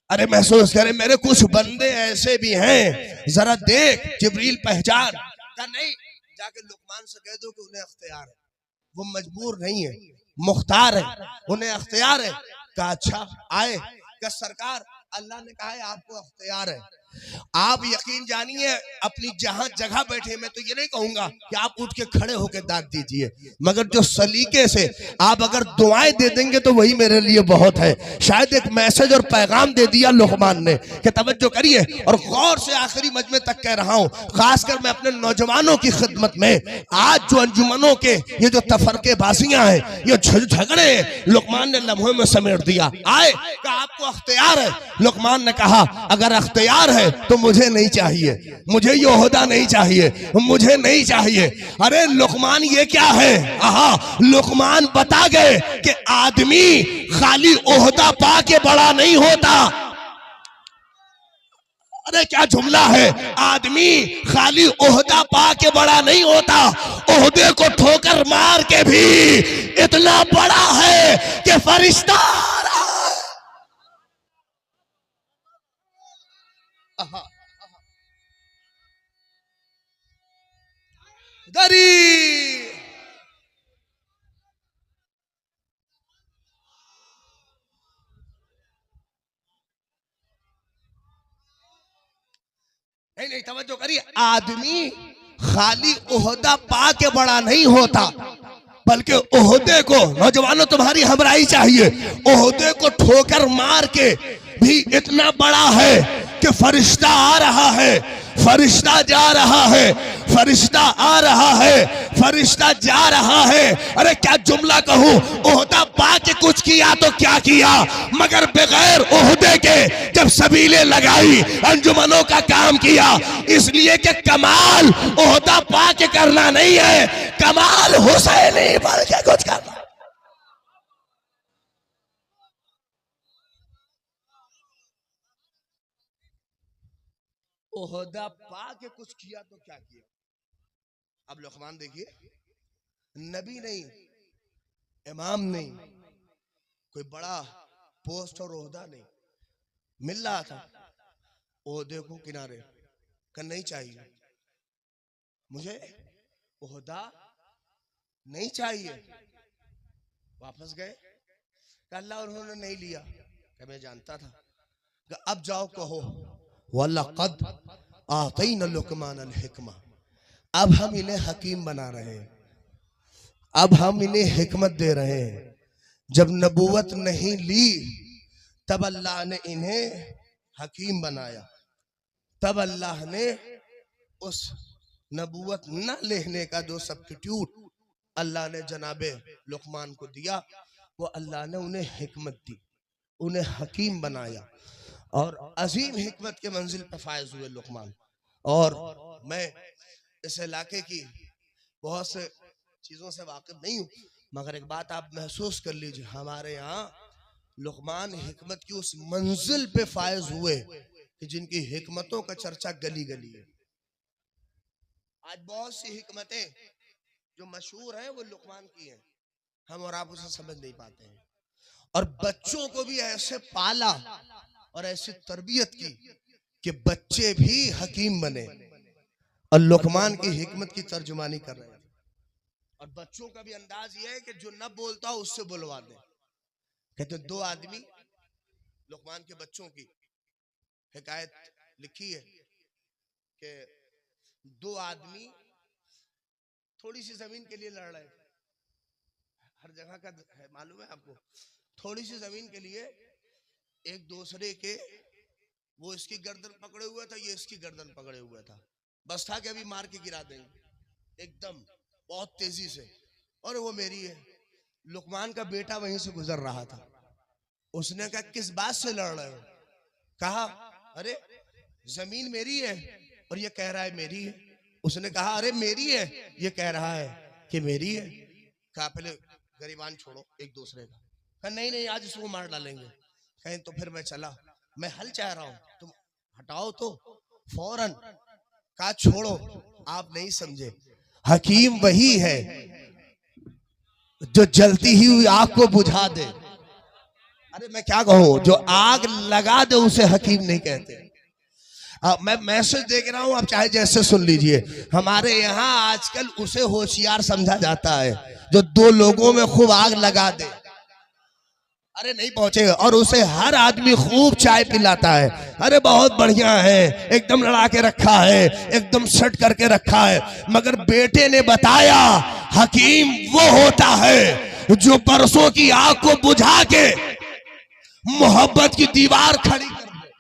अरे महसूस करे, मेरे कुछ बंदे ऐसे भी हैं, जरा देख जिब्रील पहचान। का नहीं, जाके लुकमान से कह दो कि उन्हें अख्तियार है, वो मजबूर नहीं है, मुख्तार है, उन्हें अख्तियार है। का अच्छा आए। का सरकार अल्लाह ने कहा है आपको अख्तियार है। आप यकीन जानिए अपनी जहां जगह बैठे, मैं तो ये नहीं कहूंगा कि आप उठ के खड़े होकर दाद दीजिए, मगर जो सलीके से आप अगर दुआएं दे देंगे तो वही मेरे लिए बहुत है। शायद एक मैसेज और पैगाम दे दिया लुकमान ने कि तवज्जो करिए और गौर से आखिरी मजमे तक कह रहा हूं, खासकर मैं अपने नौजवानों की खिदमत में। आज जो अंजुमनों के ये जो तफरके बाजियां हैं, ये झगड़े लुकमान ने लम्हों में समेट दिया। आए का आपको अख्तियार है। लुकमान ने कहा अगर अख्तियार है तो मुझे नहीं चाहिए, मुझे ये ओहदा नहीं चाहिए, मुझे नहीं चाहिए। अरे लुकमान ये क्या है? आहा, लुकमान बता गए कि आदमी खाली ओहदा पा के बड़ा नहीं होता। अरे क्या जुमला है, आदमी खाली ओहदा पा के बड़ा नहीं होता, ओहदे को ठोकर मार के भी इतना बड़ा है कि फरिश्ता दरी। नहीं तवज्जो करिए, आदमी खाली ओहदा पा के बड़ा नहीं होता, बल्कि ओहदे को, नौजवानों तुम्हारी हमराही चाहिए, ओहदे को ठोकर मार के भी इतना बड़ा है कि फरिश्ता आ रहा है, फरिश्ता जा रहा है, फरिश्ता आ रहा है, फरिश्ता जा रहा है। अरे क्या जुमला कहूं, ओहदा पा के कुछ किया तो क्या किया, मगर बगैर ओहदे के जब सबीले लगाई अंजुमनों का काम किया। इसलिए कि कमाल ओहदा पा के करना नहीं है, कमाल हुसैनी बन के कुछ करना। ओहदा पा के कुछ किया तो क्या किया। अब लुकमान देखिए, नबी नहीं, इमाम नहीं, कोई बड़ा पोस्ट और ओहदा नहीं, मिल रहा था, ओहदे को किनारे कर नहीं चाहिए, मुझे ओहदा नहीं चाहिए। वापस गए, अल्लाह उन्होंने नहीं लिया, मैं जानता था। अब जाओ कहो वलक़द आतैना लुकमान अल हिकमा, अब हम इन्हें हकीम बना रहे हैं, अब हम इन्हें हिकमत दे रहे हैं। जब नबूवत नहीं ली तब अल्लाह ने इन्हें हकीम बनाया, तब अल्लाह ने उस नबूवत न लेने का जो सब्स्टिट्यूट अल्लाह ने जनाबे लुकमान को दिया, वो अल्लाह ने उन्हें हिकमत दी, उन्हें हकीम बनाया और अजीम हिकमत के मंजिल पे फायज हुए लुकमान। और मैं इस इलाके की बहुत से चीजों से वाकिफ नहीं हूँ, मगर एक बात आप महसूस कर लीजिए, हमारे यहाँ लुकमान हिकमत की उस मंजिल पे फायज हुए कि जिनकी हिकमतों का चर्चा गली गली है। आज बहुत सी हिकमतें जो मशहूर हैं वो लुकमान की हैं, हम और आप उसे समझ नहीं पाते हैं। और बच्चों को भी ऐसे पाला और ऐसी तरबियत की कि बच्चे भी हकीम बने, और लुकमान की हिकमत की तर्जुमानी कर रहे हैं। और बच्चों का भी अंदाज यह है कि जो न बोलता हो उससे बुलवा दे। कहते दो आदमी, लुकमान के बच्चों की हिकायत लिखी है कि दो आदमी थोड़ी सी जमीन के लिए लड़ रहे थे। हर जगह का है, मालूम है आपको, थोड़ी सी जमीन के लिए एक दूसरे के, वो इसकी गर्दन पकड़े हुआ था, ये इसकी गर्दन पकड़े हुआ था, बस था कि अभी मार के गिरा देंगे एकदम बहुत तेजी से, और वो मेरी है। लुकमान का बेटा वहीं से गुजर रहा था, उसने कहा किस बात से लड़ रहे हो? कहा अरे जमीन मेरी है और ये कह रहा है मेरी है। उसने कहा अरे मेरी है, ये कह रहा है कि मेरी है। कहा पहले गरीबान छोड़ो एक दूसरे का। कहा नहीं नहीं आज इसको मार डालेंगे। कहें तो फिर मैं चला, मैं हल चाह रहा हूं, तुम हटाओ तो फौरन। कहा छोड़ो, आप नहीं समझे, हकीम वही है जो जलती हुई आग को बुझा दे। अरे मैं क्या कहूं, जो आग लगा दे उसे हकीम नहीं कहते। मैं मैसेज देख रहा हूं, आप चाहे जैसे सुन लीजिए। हमारे यहाँ आजकल उसे होशियार समझा जाता है जो दो लोगों में खूब आग लगा दे। अरे नहीं पहुंचेगा, और उसे हर आदमी खूब चाय पिलाता है। अरे बहुत बढ़िया है, एकदम लड़ा के रखा है, एकदम सेट करके रखा है। मगर बेटे ने बताया हकीम वो होता है जो बरसों की आग को बुझा के मोहब्बत की दीवार खड़ी कर दे।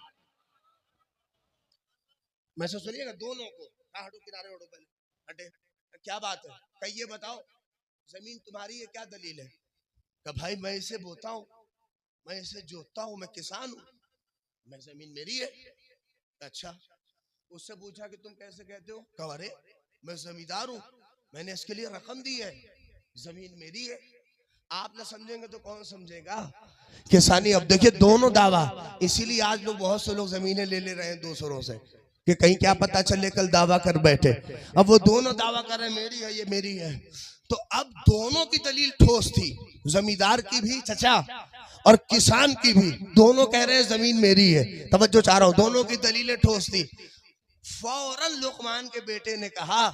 मैं सुनिएगा दोनों को, हटो किनारे हटो, पहले हटे, क्या बात है, कहिए बताओ, जमीन तुम्हारी है, क्या दलील है? कि भाई मैं इसे बोता हूं, मैं इसे जोतता हूं, मैं किसान हूं, मैं जमीन मेरी है। अच्छा, उससे पूछा कि तुम कैसे कहते हो? कहा अरे मैं जमींदार हूं, मैंने इसके लिए रकम दी है, जमीन मेरी है। आप ना समझेंगे तो कौन समझेगा किसानी। अब देखिए दोनों दावा, इसीलिए आज लोग बहुत से लोग जमीनें ले रहे हैं दूसरों से कि कहीं क्या पता चले कल दावा कर बैठे। अब वो दोनों दावा कर रहे हैं मेरी है, ये मेरी है। तो अब दोनों की दलील ठोस थी, जमींदार की भी चचा और किसान की भी, दोनों कह रहे हैं जमीन मेरी है। तवज्जो चाह रहा हूं, दोनों की दलीलें ठोस थी। फौरन लुकमान के बेटे ने कहा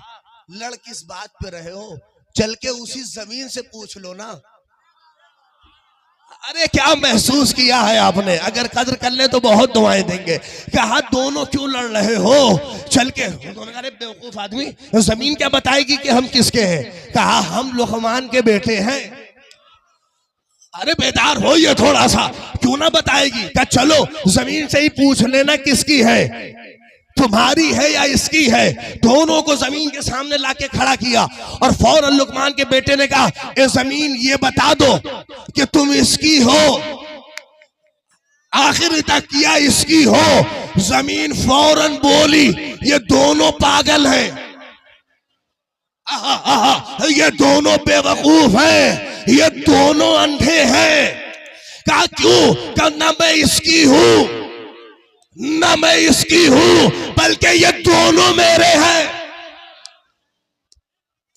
लड़ किस बात पे रहे हो, चल के उसी जमीन से पूछ लो ना। अरे क्या महसूस किया है आपने? अगर कदर कर ले तो बहुत दुआएं देंगे। कहा दोनों क्यों लड़ रहे हो, चल के। अरे बेवकूफ आदमी, जमीन क्या बताएगी कि हम किसके हैं? कहा हम लुकमान के बेटे हैं। अरे बेदार हो ये थोड़ा सा, क्यों ना बताएगी? क्या चलो जमीन से ही पूछ लेना किसकी है, तुम्हारी है या इसकी है। दोनों को जमीन के सामने लाके खड़ा किया और फौरन लुकमान के बेटे ने कहा ए जमीन ये बता दो कि तुम इसकी हो। आखिर तक किया इसकी हो। जमीन फौरन बोली ये दोनों पागल हैं, ये दोनों बेवकूफ हैं, ये दोनों अंधे हैं। कहा क्यों? कहा ना मैं इसकी हूं ना मैं इसकी हूं, बल्कि ये दोनों मेरे हैं।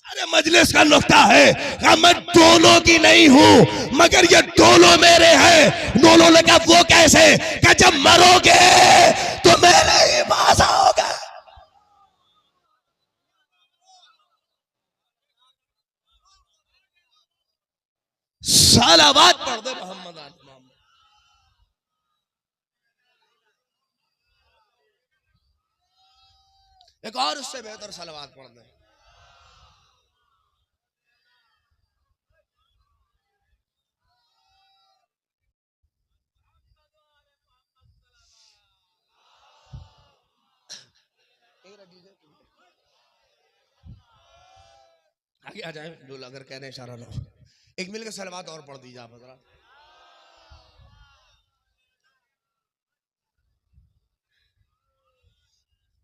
अरे मजलिस का नुक्ता है, कहा मैं दोनों की नहीं हूं मगर ये दोनों मेरे हैं। दोनों ने कहा वो कैसे? कहा जब मरोगे तो मेरे ही पास आओगे। सलावत पढ़ दे मोहम्मद। एक और उससे बेहतर सलावत पढ़ दे। आगे आ जाए जो अगर कह रहे इशारा लो, एक मिलकर सलावत और पढ़ दीजिए आप हजरात।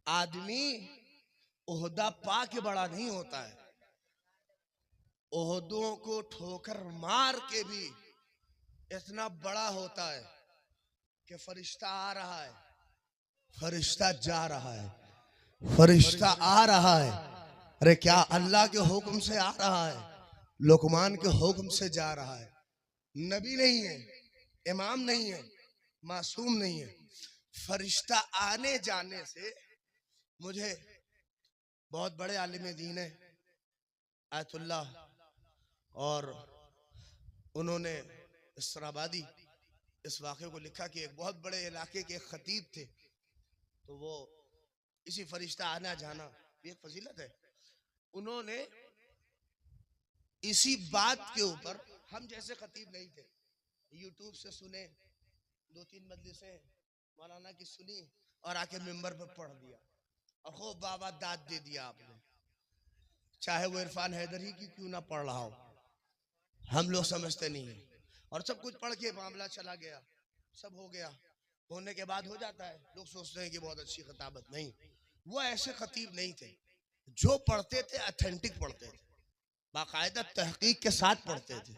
आदमी ओहदा पा के बड़ा नहीं होता है, ओहदों को ठोकर मार के भी इतना बड़ा होता है कि फरिश्ता आ रहा है, फरिश्ता जा रहा है, फरिश्ता आ रहा है। अरे क्या अल्लाह के हुक्म से आ रहा है, लुकमान के हुक्म से जा रहा है। नबी नहीं है, इमाम नहीं है, मासूम नहीं है। फरिश्ता आने जाने से मुझे बहुत बड़े आलिम दीन है आयतुल्लाह, और उन्होंने इसराबादी इस वाक़े को लिखा कि एक बहुत बड़े इलाके के खतीब थे, तो वो इसी फरिश्ता आना जाना ये फजीलत है। उन्होंने इसी बात के ऊपर, हम जैसे खतीब नहीं थे, यूट्यूब से सुने, 2-3 मजलिसें मौलाना की सुनी और आके मिंबर पर पढ़ दिया और खूब बाबा दाद दे दिया आपने, चाहे वो इरफान हैदरी की क्यों ना पढ़ रहा हो। हम लोग समझते नहीं है और सब कुछ पढ़ के मामला चला गया, सब हो गया। होने के बाद हो जाता है। लोग सोचते हैं कि बहुत अच्छी खताबत, नहीं, वो ऐसे खतीब नहीं थे। जो पढ़ते थे ऑथेंटिक पढ़ते थे, बाकायदा तहकीक के साथ पढ़ते थे।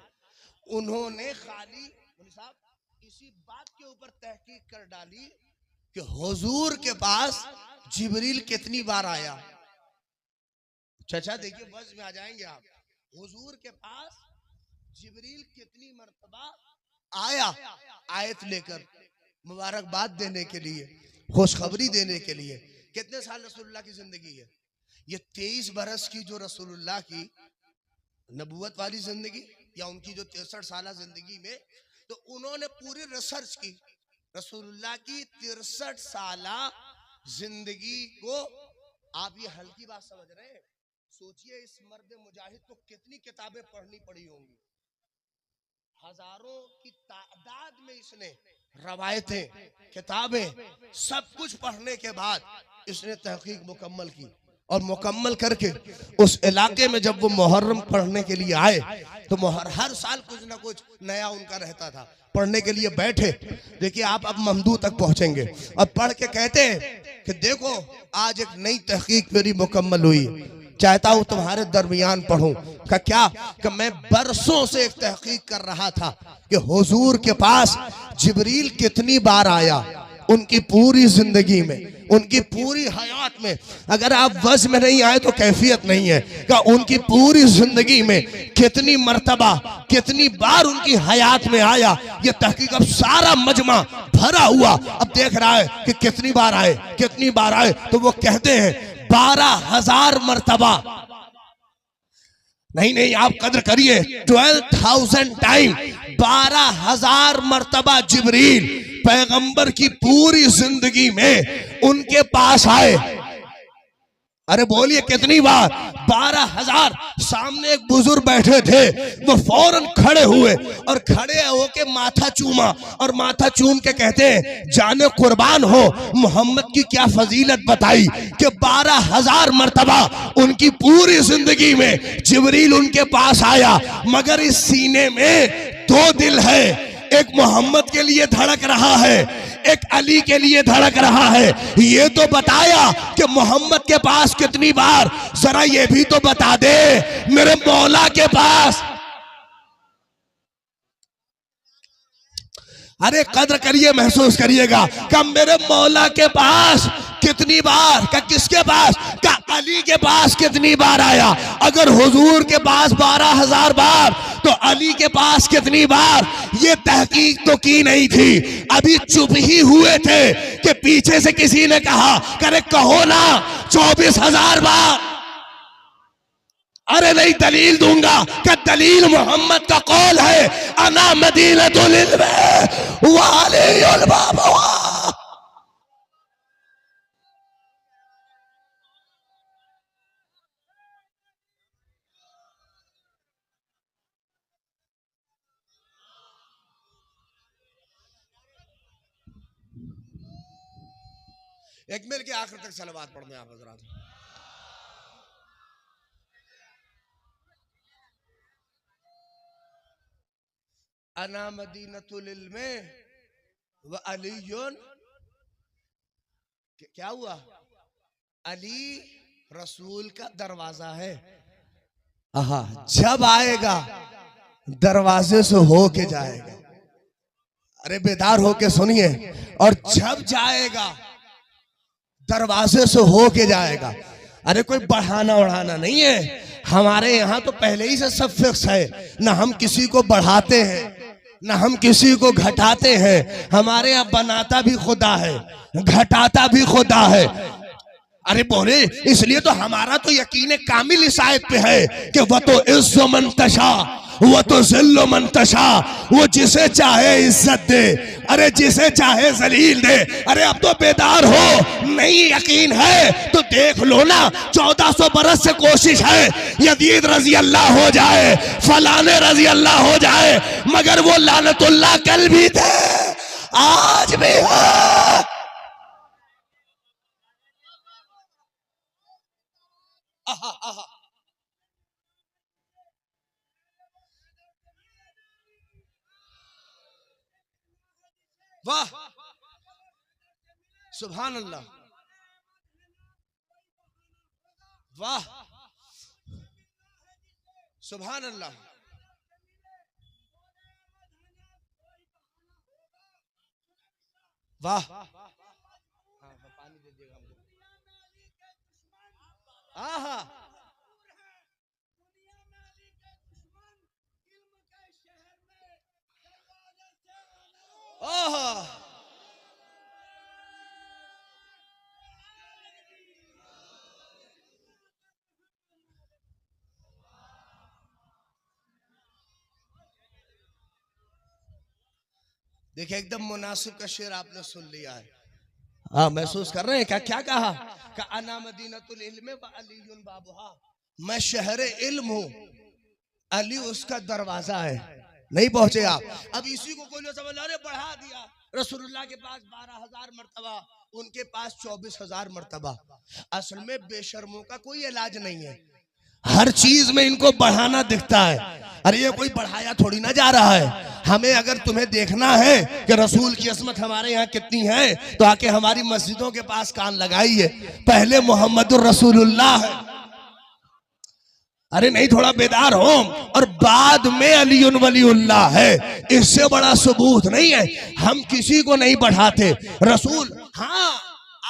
उन्होंने खाली साहब इसी बात के ऊपर तहकीक कर डाली कि हुजूर के पास जिब्रील कितनी बार आया। चाचा देखिए बस में आ जाएंगे आप। हुजूर के पास जिब्रील कितनी मर्तबा आया, आयत लेकर, मुबारकबाद देने के लिए, खुशखबरी देने के लिए। कितने साल रसूलुल्लाह की जिंदगी है? ये 23 बरस की जो रसूलुल्लाह की नबूवत वाली जिंदगी, या उनकी जो 63 साल जिंदगी में, तो उन्होंने पूरी रिसर्च की रसूलुल्लाह की 63 साल जिंदगी को। आप ये हल्की बात समझ रहे हैं? सोचिए इस मर्द मुजाहिद को कितनी किताबें पढ़नी पड़ी होंगी। हजारों की तादाद में इसने रवायतें, किताबें, सब कुछ पढ़ने के बाद इसने तहकीक मुकम्मल की। और मुकम्मल करके उस इलाके में जब वो मुहर्रम पढ़ने के लिए आए, तो हर साल कुछ ना कुछ नया उनका रहता था। पढ़ने के लिए बैठे, देखिए आप अब ममदू तक पहुंचेंगे। अब पढ़ के कहते हैं कि देखो आज एक नई तहकीक मेरी मुकम्मल हुई, चाहता हूं तुम्हारे दरमियान पढ़ूं। का क्या? कि मैं बरसों से एक तहकीक कर रहा था कि हुजूर के पास जिब्रील कितनी बार आया उनकी पूरी जिंदगी में, उनकी पूरी हयात में। अगर आप वज़ में नहीं आए तो कैफियत नहीं है कि उनकी पूरी जिंदगी में कितनी मर्तबा, कितनी बार उनकी हयात में आया। ये तहकीक अब सारा मजमा भरा हुआ अब देख रहा है कि कितनी बार आए, कितनी बार आए। तो वो कहते हैं 12,000 मर्तबा। नहीं, आप कदर करिए, 12,000 टाइम, 12,000 मर्तबा जिब्रील पैगंबर की पूरी जिंदगी में उनके पास आए। अरे बोलिए कितनी बार? 12,000। सामने एक बुजुर्ग बैठे थे, वो फौरन खड़े हुए और खड़े होके माथा चूमा, और माथा चूम के कहते हैं जाने कुर्बान हो, मोहम्मद की क्या फजीलत बताई कि 12,000 मर्तबा उनकी पूरी जिंदगी में जिब्रील उनके पास आया। मगर इस सीने में 2 दिल है, एक मोहम्मद के लिए धड़क रहा है, एक अली के लिए धड़क रहा है। ये तो बताया कि मोहम्मद के पास कितनी बार, जरा ये भी तो बता दे मेरे मौला के पास। अरे कद्र करिए, महसूस करिएगा कि मेरे मौला के पास कितनी बार, का किसके पास, का अली के पास कितनी बार आया। अगर हुजूर के पास 12,000 बार, तो अली के पास कितनी बार? ये तहकीक तो की नहीं थी, अभी चुप ही हुए थे कि पीछे से किसी ने कहा, करे कहो ना 24,000 बार। अरे नहीं, दलील दूंगा कि दलील मोहम्मद का कौल है, अना मदीनतुल इल्म व अलीयुल बाबा। एक मिल के आखिर तक सलवात पढ़ दें आप हजरात। अना मदीनतुल इल्म व अलीयुन, क्या हुआ? अली रसूल का दरवाजा है। आहा, जब आएगा दरवाजे से होके जाएगा। अरे बेदार होके सुनिए, और जब जाएगा दरवाजे से होके जाएगा। अरे कोई बढ़ाना उड़ाना नहीं है, हमारे यहाँ तो पहले ही से सब फिक्स है, ना हम किसी को बढ़ाते हैं ना हम किसी को घटाते हैं। हमारे यहाँ बनाता भी खुदा है, घटाता भी खुदा है। अरे बोले, इसलिए तो हमारा तो यकीन कामिल इस आयत पे है कि वह तो इज्जो मंतशा वो तो जिल्लो मंतशा, वो जिसे चाहे इज्जत दे, अरे जिसे चाहे जलील दे। अरे अब तो बेदार हो, नहीं यकीन है तो देख लो ना, 1400 बरस से कोशिश है यजीद रजी अल्लाह हो जाए, फलाने रजी अल्लाह हो जाए, मगर वो लानतुल्लाह कल भी थे आज भी है। वाह, सुभान अल्लाह, वाह सुभान अल्लाह, वाह, पानी दे देगा हमको। आहा, आहा, देखिए एकदम मुनासिब का शेर आपने सुन लिया है। हाँ, महसूस कर रहे हैं क्या? क्या कहा? अना मदीनतुल इल्म व अलीयुन बाबुहा, मैं शहर इल्म हूँ, अली उसका दरवाजा है। नहीं पहुंचे आप। अब इसी को कोई समझ ला रहे, बढ़ा दिया। रसूलुल्लाह के पास 12,000 मर्तबा, उनके पास 24,000 मर्तबा। असल में बेशर्मों का कोई इलाज नहीं है, हर चीज में इनको बढ़ाना दिखता है। अरे ये कोई बढ़ाया थोड़ी ना जा रहा है। हमें अगर तुम्हें देखना है कि रसूल की अजमत हमारे यहाँ कितनी है, तो आके हमारी मस्जिदों के पास कान लगाइए। पहले मोहम्मदुर रसूलुल्लाह है, अरे नहीं, थोड़ा बेदार हो, और बाद में अलीउन वलीउल्लाह है। इससे बड़ा सबूत नहीं है। हम किसी को नहीं बढ़ाते। रसूल, हाँ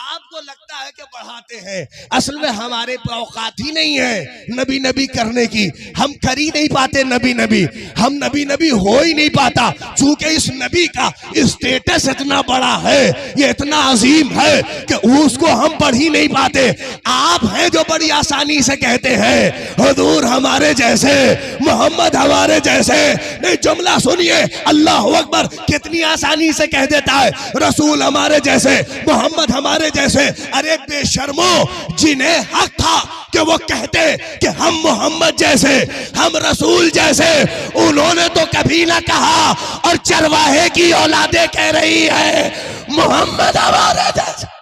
आपको लगता है कि बढ़ाते हैं, असल में हमारे औकात ही नहीं है नबी नबी करने की। हम कर ही नहीं पाते नबी नबी, हम नबी नबी हो ही नहीं पाता, चूंकि इस नबी का स्टेटस इतना बड़ा है, ये इतना अजीम है कि उसको हम पढ़ ही नहीं पाते। आप हैं जो बड़ी आसानी से कहते हैं हुजूर हमारे जैसे, मोहम्मद हमारे जैसे। नहीं, जुमला सुनिए, अल्लाह अकबर, कितनी आसानी से कह देता है रसूल हमारे जैसे, मोहम्मद हमारे जैसे। अरे बेशर्मो, जिन्हें हक था कि वो कहते कि हम मोहम्मद जैसे, हम रसूल जैसे, उन्होंने तो कभी ना कहा। और चरवाहे की औलादे कह रही है मोहम्मद हमारे जैसे।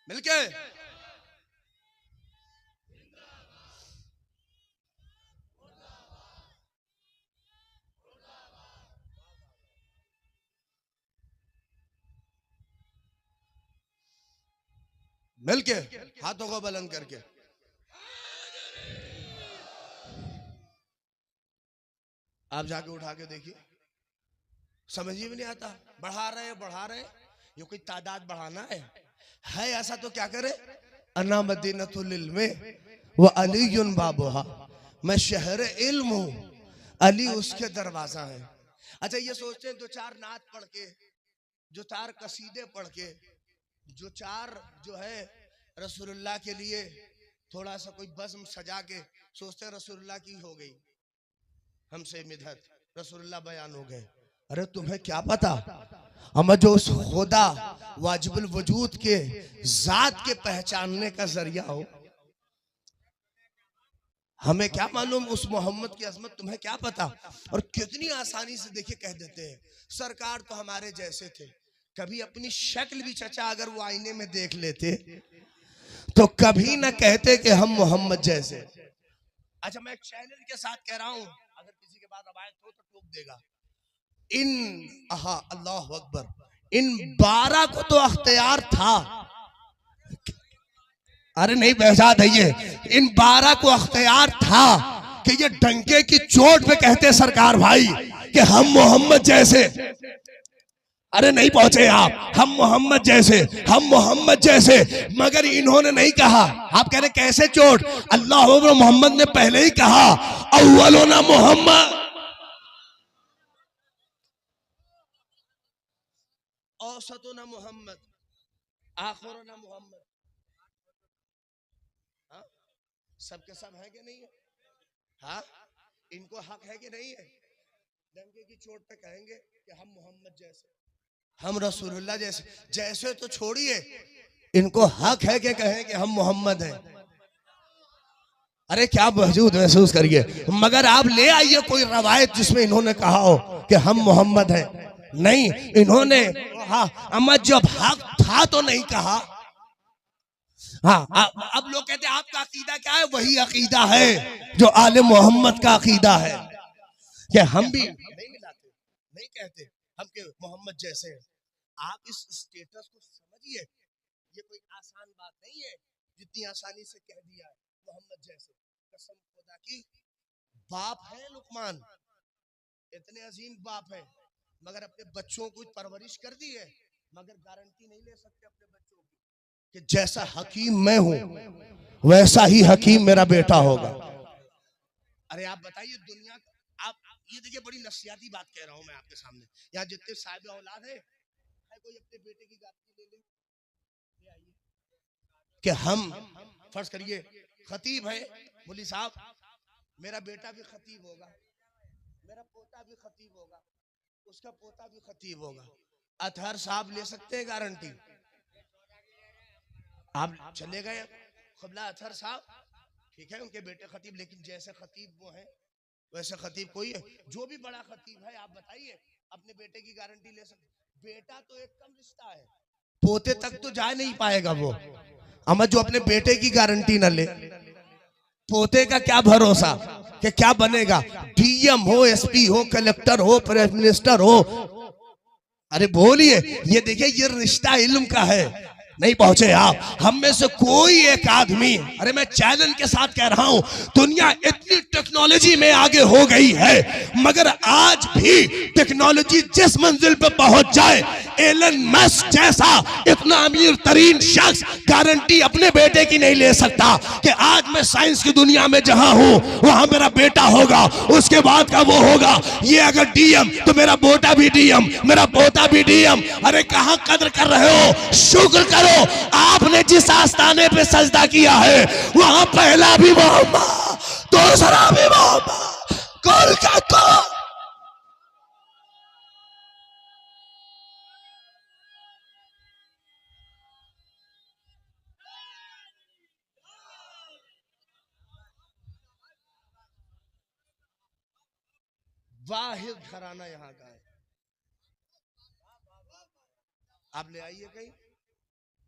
मिलके मिलके हाथों को बुलंद करके आप जाके उठा के देखिए, समझ ही नहीं आता। बढ़ा रहे हैं, ये कोई तादाद बढ़ाना है ऐसा तो क्या करे। अना मदीनतुल इल्म व अलीयुन बाबुहा, मैं शहर इल्म हूँ, अली उसके दरवाजा है। अच्छा, ये सोचते हैं दो चार नात पढ़ के, जो चार कसीदे पढ़ के, जो चार जो है रसूलुल्लाह के लिए थोड़ा सा कोई बज़्म सजा के, सोचते हैं रसूलुल्लाह की हो गई, हमसे मिदहत, रसूलुल्लाह बयान हो गए। अरे तुम्हें क्या पता, हम जो उस खुदा वाजिबुल वजूद के जात के पहचानने का जरिया हो, हमें क्या मालूम उस मोहम्मद की अजमत, तुम्हें क्या पता। और कितनी आसानी से देखिए कह देते हैं सरकार तो हमारे जैसे थे। कभी अपनी शक्ल भी चचा अगर वो आईने में देख लेते तो कभी ना कहते कि हम मोहम्मद जैसे। अच्छा, मैं एक चैलेंज के साथ कह रहा हूं, अगर किसी के बाद रवायत हो तो टोक देगा। अल्लाह अकबर, इन 12 को तो अख्तियार था, अरे नहीं पहचान है ये, इन 12 को अख्तियार था कि ये डंके की चोट पे कहते सरकार भाई कि हम मोहम्मद जैसे। अरे नहीं पहुंचे आप, हम मोहम्मद जैसे, हम मोहम्मद जैसे, मगर इन्होंने नहीं कहा। आप कह रहे कैसे चोट, अल्लाह मोहम्मद ने पहले ही कहा अव्वलुना मोहम्मद, औसतुना मोहम्मद, आखिरुना मोहम्मद। सबके सब है कि नहीं है? हाँ, इनको हक है कि नहीं है? डंके की चोट पे कहेंगे कि हम मोहम्मद जैसे, हम रसूलुल्लाह जैसे। जैसे तो छोड़िए, इनको हक है कि कहें कि हम मोहम्मद हैं। अरे क्या वजूद महसूस करिए। मगर आप ले आइए कोई रवायत जिसमें इन्होंने कहा हो कि हम मोहम्मद हैं। नहीं, इन्होंने कहा, अम्मा जब हक था तो नहीं कहा। हाँ, अब लोग कहते हैं आपका अकीदा क्या है? वही अकीदा है जो आले मोहम्मद का अकीदा है कि हम भी नहीं मिलाते, नहीं कहते हम के मोहम्मद जैसे हैं। आप इस स्टेटस को समझिए, ये कोई आसान बात नहीं है जितनी आसानी से कह दिया है मोहम्मद जैसे। कसम खुदा की, बाप है लुकमान, इतने अजीम बाप है, मगर अपने बच्चों को परवरिश कर दी है, मगर गारंटी नहीं ले सकते अपने बच्चों की कि जैसा हकीम मैं हूं वैसा ही हकीम मेरा बेटा होगा। अरे आप बताइए दुनिया, आप ये देखिए, बड़ी नसियाती बात कह रहा हूं मैं आपके सामने। यहाँ जितने साहिब औलाद है, कोई अपने बेटे की गारंटी ले ले कि हम फर्ज करिए खतीब है, मौलवी साहब मेरा बेटा भी खतीब होगा, मेरा पोता भी खतीब होगा, उसका पोता भी खतीब होगा। अतहर साहब ले सकते हैं गारंटी? आप चले गए क़िबला अतहर साहब, ठीक है उनके बेटे खतीब, लेकिन जैसे खतीब वो है वैसे खतीब कोई है? जो भी बड़ा खतीब है आप बताइए अपने बेटे की गारंटी ले सकते? बेटा तो एक कम रिश्ता है, पोते तक तो जा नहीं पाएगा वो। अम्मा जो अपने बेटे की गारंटी न ले, पोते का क्या भरोसा कि क्या बनेगा? डीएम हो, एसपी हो, कलेक्टर हो, प्राइम मिनिस्टर हो। अरे बोलिए, ये देखिए ये रिश्ता इल्म का है। नहीं पहुंचे आप, हम में से कोई एक आदमी, अरे मैं चैलेंज के साथ कह रहा हूं, दुनिया इतनी टेक्नोलॉजी में आगे हो गई है, मगर आज भी टेक्नोलॉजी जिस मंजिल पे पहुंच जाए, एलन मस्क जैसा इतना अमीर तरीन शख्स गारंटी अपने बेटे की नहीं ले सकता कि आज मैं साइंस की दुनिया में जहां हूं वहां मेरा बेटा होगा, उसके बाद का वो होगा। ये अगर डीएम तो मेरा बेटा भी डीएम, मेरा पोता भी डीएम। अरे कहां कदर कर रहे हो? शुक्र करो आपने जिस आस्थाने पे सजदा किया है वहां पहला भी मोहम्मद, दूसरा भी मोहम्मद, कोलकाता। वाहिद घराना यहाँ का है। आप ले आइए, कहीं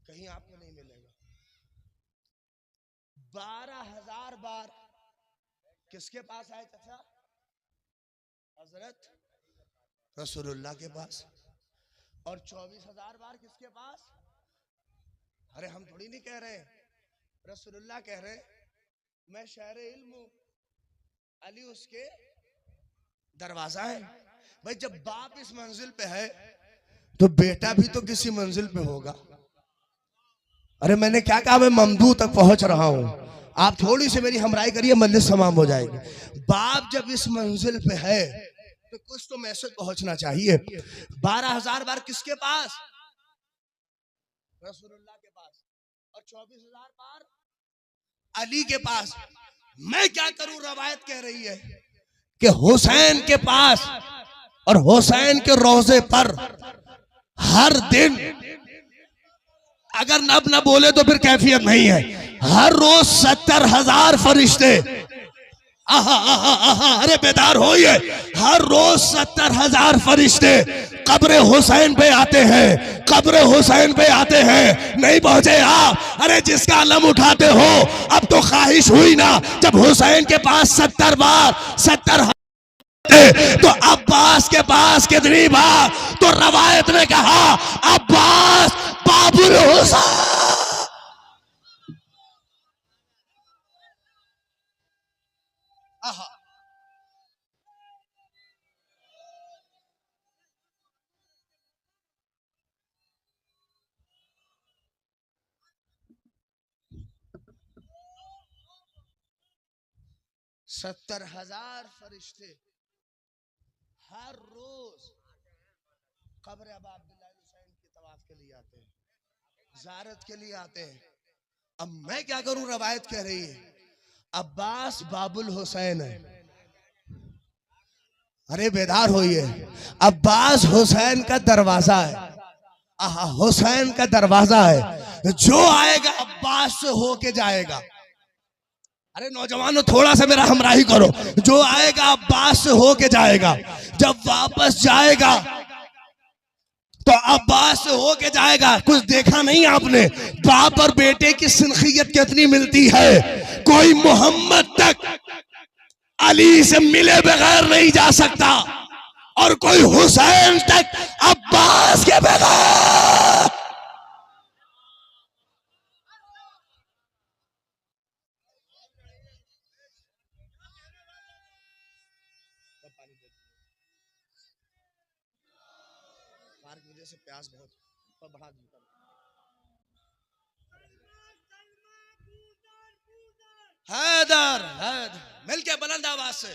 कहीं आपको नहीं मिलेगा। 12,000 बार किसके पास आए चाचा? हजरत रसूलुल्लाह के पास। और 24,000 बार किसके पास? अरे हम थोड़ी नहीं कह रहे, रसूलुल्लाह कह रहे मैं शहर इल्म हूं, अली उसके दरवाजा है। भाई जब बाप इस मंजिल पे है तो बेटा भी तो किसी मंजिल पे होगा। अरे मैंने क्या कहा, मैं ममदू तक पहुंच रहा हूं, आप थोड़ी सी मेरी हमराई करिए, मजलिस तमाम हो जाएगी। बाप जब इस मंजिल पे है तो कुछ तो मैसेज पहुंचना चाहिए। 12,000 बार किसके पास? रसूलुल्लाह के पास। और 24,000 बार अली के पास। मैं क्या करूं, रवायत कह रही है कि हुसैन के पास और हुसैन के रोजे पर हर दिन, अगर नब न बोले तो फिर कैफियत नहीं है, हर रोज 70,000 फरिश्ते, अरे बेदार होइए, हर रोज 70,000 फरिश्ते कब्र हुसैन पे आते हैं, कब्र हुसैन पे आते हैं। नहीं पहुंचे आप? अरे जिसका अलम उठाते हो, अब तो ख्वाहिश हुई ना जब हुसैन के पास 70 बार 70 तो अब्बास के पास कितनी बार? तो रवायत ने कहा अब्बास बाबुल हुसैन। सत्तर 70,000 फरिश्ते हर रोज कब्र अबा अब्दुल्लाह हुसैन के तवाफ के लिए आते हैं, ज़ियारत के लिए आते हैं। अब मैं क्या करूं, रवायत कह रही है अब्बास बाबुल हुसैन है। अरे बेदार होइए, अब्बास हुसैन का दरवाजा है, हुसैन का दरवाजा है, जो आएगा अब्बास से होके जाएगा। अरे नौजवानों थोड़ा सा मेरा हमराही करो, जो आएगा अब्बास से होके जाएगा, जब वापस जाएगा तो अब्बास से होके जाएगा। कुछ देखा नहीं आपने, बाप और बेटे की सिनखियत कितनी मिलती है। कोई मोहम्मद तक अली से मिले बगैर नहीं जा सकता और कोई हुसैन तक अब्बास के बगैर। से प्यास बहुत बढ़ा दूंगा। हैदर हैदर मिलके बुलंद आवाज से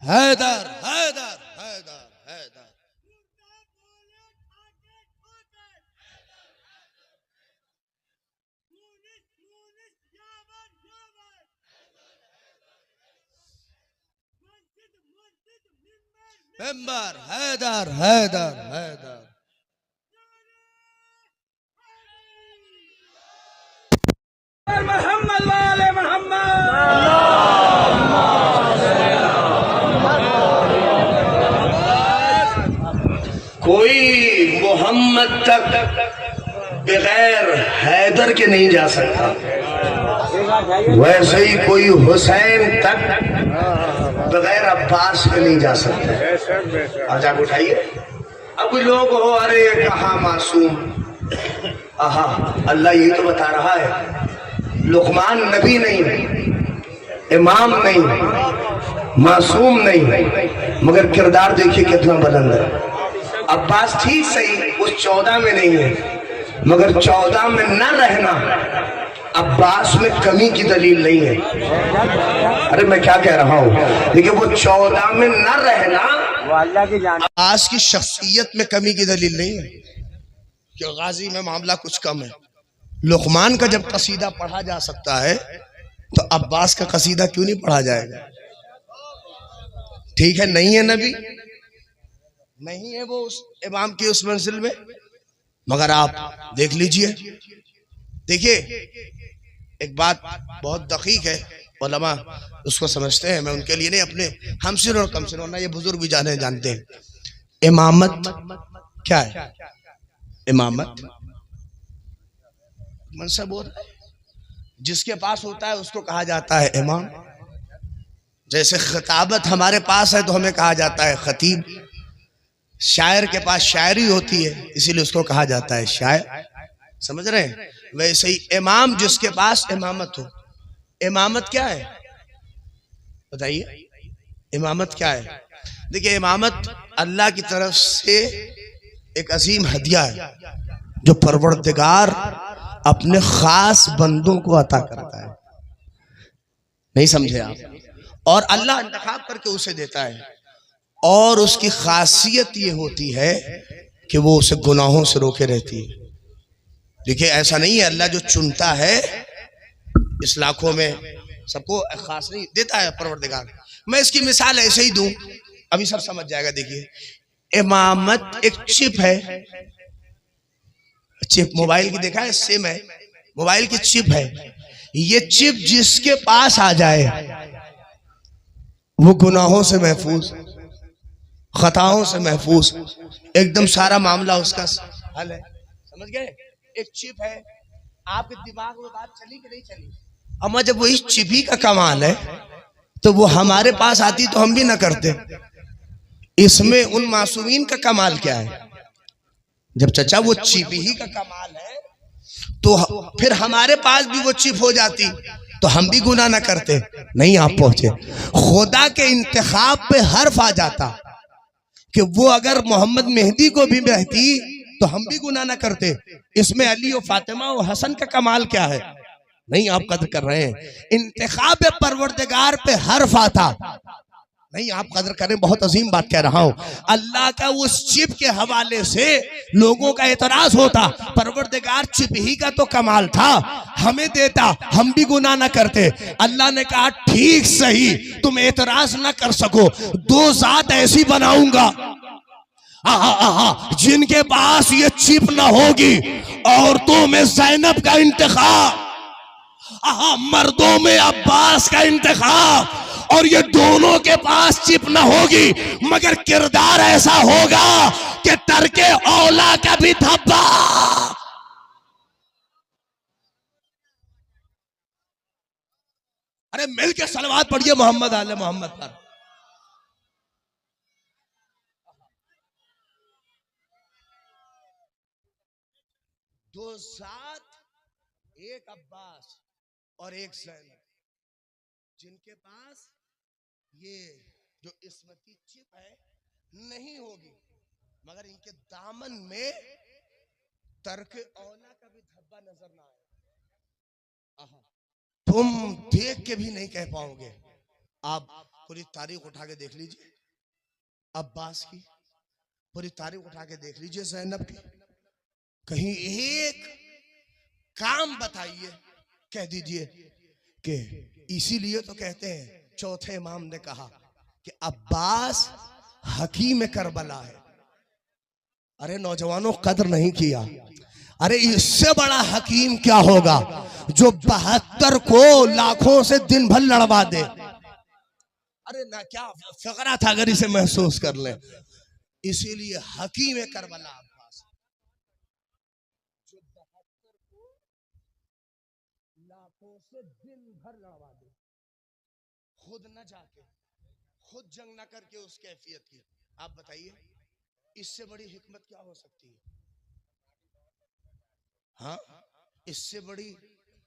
हैदर हैदर हैदर हैदर। मेंबर हैदर हैदर हैदर। मोहम्मद वाले मोहम्मद। कोई मोहम्मद तक बगैर हैदर के नहीं जा सकता, वैसे ही कोई हुसैन तक बगैर अब्बास के नहीं जा सकता। आज आप उठाइए। अब लोग हो अरे कहा मासूम, आहा अल्लाह ये तो बता रहा है लुकमान नबी नहीं, इमाम नहीं, मासूम नहीं, मगर किरदार देखिए कितना बुलंद है। अब्बास ठीक सही उस 14 में नहीं है, मगर 14 में न रहना अब्बास में कमी की दलील नहीं है। अरे मैं क्या कह रहा हूँ, देखिए वो 14 में न रहना अब्बास की शख्सियत में कमी की दलील नहीं है कि गाजी में मामला कुछ कम है। लुकमान का जब कसीदा पढ़ा जा सकता है तो अब्बास का कसीदा क्यों नहीं पढ़ा जाएगा। ठीक है, नहीं है नबी, नहीं है वो उस इमाम की उस मंजिल में, मगर आप देख लीजिए। देखिए एक बात बहुत दकीक है, उलमा उसको समझते हैं, मैं उनके लिए नहीं, अपने हमसिन और कमसिन, वरना ये बुजुर्ग भी जानते हैं। इमामत क्या है? इमामत मनसब होता है, जिसके पास होता है उसको कहा जाता है इमाम। जैसे खिताबत हमारे पास है तो हमें कहा जाता है खतीब, शायर के पास शायरी होती है इसीलिए उसको कहा जाता है शायर। समझ रहे हैं? वैसे ही इमाम जिसके पास इमामत हो। इमामत क्या है बताइए, इमामत क्या है? देखिए इमामत अल्लाह की तरफ से एक अजीम हदिया है जो परवरदिगार अपने खास बंदों को अता करता है। नहीं समझे आप? और अल्लाह इंतखाब करके उसे देता है, और उसकी खासियत ये होती है कि वो उसे गुनाहों से रोके रहती है। देखिए ऐसा नहीं है अल्लाह जो चुनता है इस लाखों में सबको खास नहीं देता है परवरदिगार। मैं इसकी मिसाल ऐसे ही दूं, अभी सब समझ जाएगा। देखिए इमामत एक चिप है, चिप मोबाइल की देखा है, सिम है, मोबाइल की चिप है। ये चिप जिसके पास आ जाए वो गुनाहों से महफूज, खताओं से महफूज, एकदम सारा मामला उसका हल है। समझ गए? एक चिप है, आपके दिमाग में बात चली कि नहीं चली? अम्मा जब वही चिप ही का कमाल है तो वो हमारे पास आती तो हम भी ना करते। इसमें उन मासूमीन का कमाल क्या है? जब चचा वो चिप ही का कमाल है तो फिर हमारे पास भी वो चिप हो जाती तो हम भी गुनाह ना करते। नहीं आप पहुंचे, खुदा के इंतखाब पे हर्फ आ जाता कि वो अगर मोहम्मद मेहदी को भी बहती तो हम भी गुनाह ना करते। इसमें अली और फातिमा और हसन का कमाल क्या है? नहीं आप कदर कर रहे हैं। इंतखाब परवरदिगार पे हर्फ आता नहीं, आप कदर करें, बहुत अजीम बात कह रहा हूं। अल्लाह का उस चिप के हवाले से लोगों का एतराज होता, परवरदिगार चिप ही का तो कमाल था, हमें देता, हम भी गुनाह ना करते। अल्लाह ने कहा ठीक सही, तुम एतराज ना कर सको, दो जात ऐसी बनाऊंगा जिनके पास ये चिप ना होगी। औरतों में ज़ैनब का इंतखाब, मर्दों में अब्बास का इंतखाब, और ये दोनों के पास चिप ना होगी मगर किरदार ऐसा होगा कि तरके औला का भी धब्बा। अरे मिल के सलवात पढ़िए मोहम्मद आले मोहम्मद पर। दो साथ, एक अब्बास और एक ज़ैनब, जिनके पास ये जो इस्मती चिप है नहीं होगी मगर इनके दामन में तर्क औला का भी धब्बा नजर ना आए। तुम देख के भी नहीं कह पाओगे। आप पूरी तारीख उठा के देख लीजिए अब्बास की, पूरी तारीख उठा के देख लीजिए ज़ैनब की, कहीं एक काम बताइए, कह दीजिए कि इसीलिए तो कहते हैं चौथे इमाम ने कहा कि अब्बास हकीम करबला है। अरे नौजवानों, कदर नहीं किया। अरे इससे बड़ा हकीम क्या होगा जो 72 को लाखों से दिन भर लड़वा दे। अरे ना क्या फकरा था अगर इसे महसूस कर ले। इसीलिए हकीम करबला अब्बास, जो 72 को लाखों से दिन भर लड़वा दे, खुद न जाके, खुद जंग ना करके उस कैफियत की। आप बताइए इससे बड़ी हिकमत क्या हो सकती है? हाँ, इससे बड़ी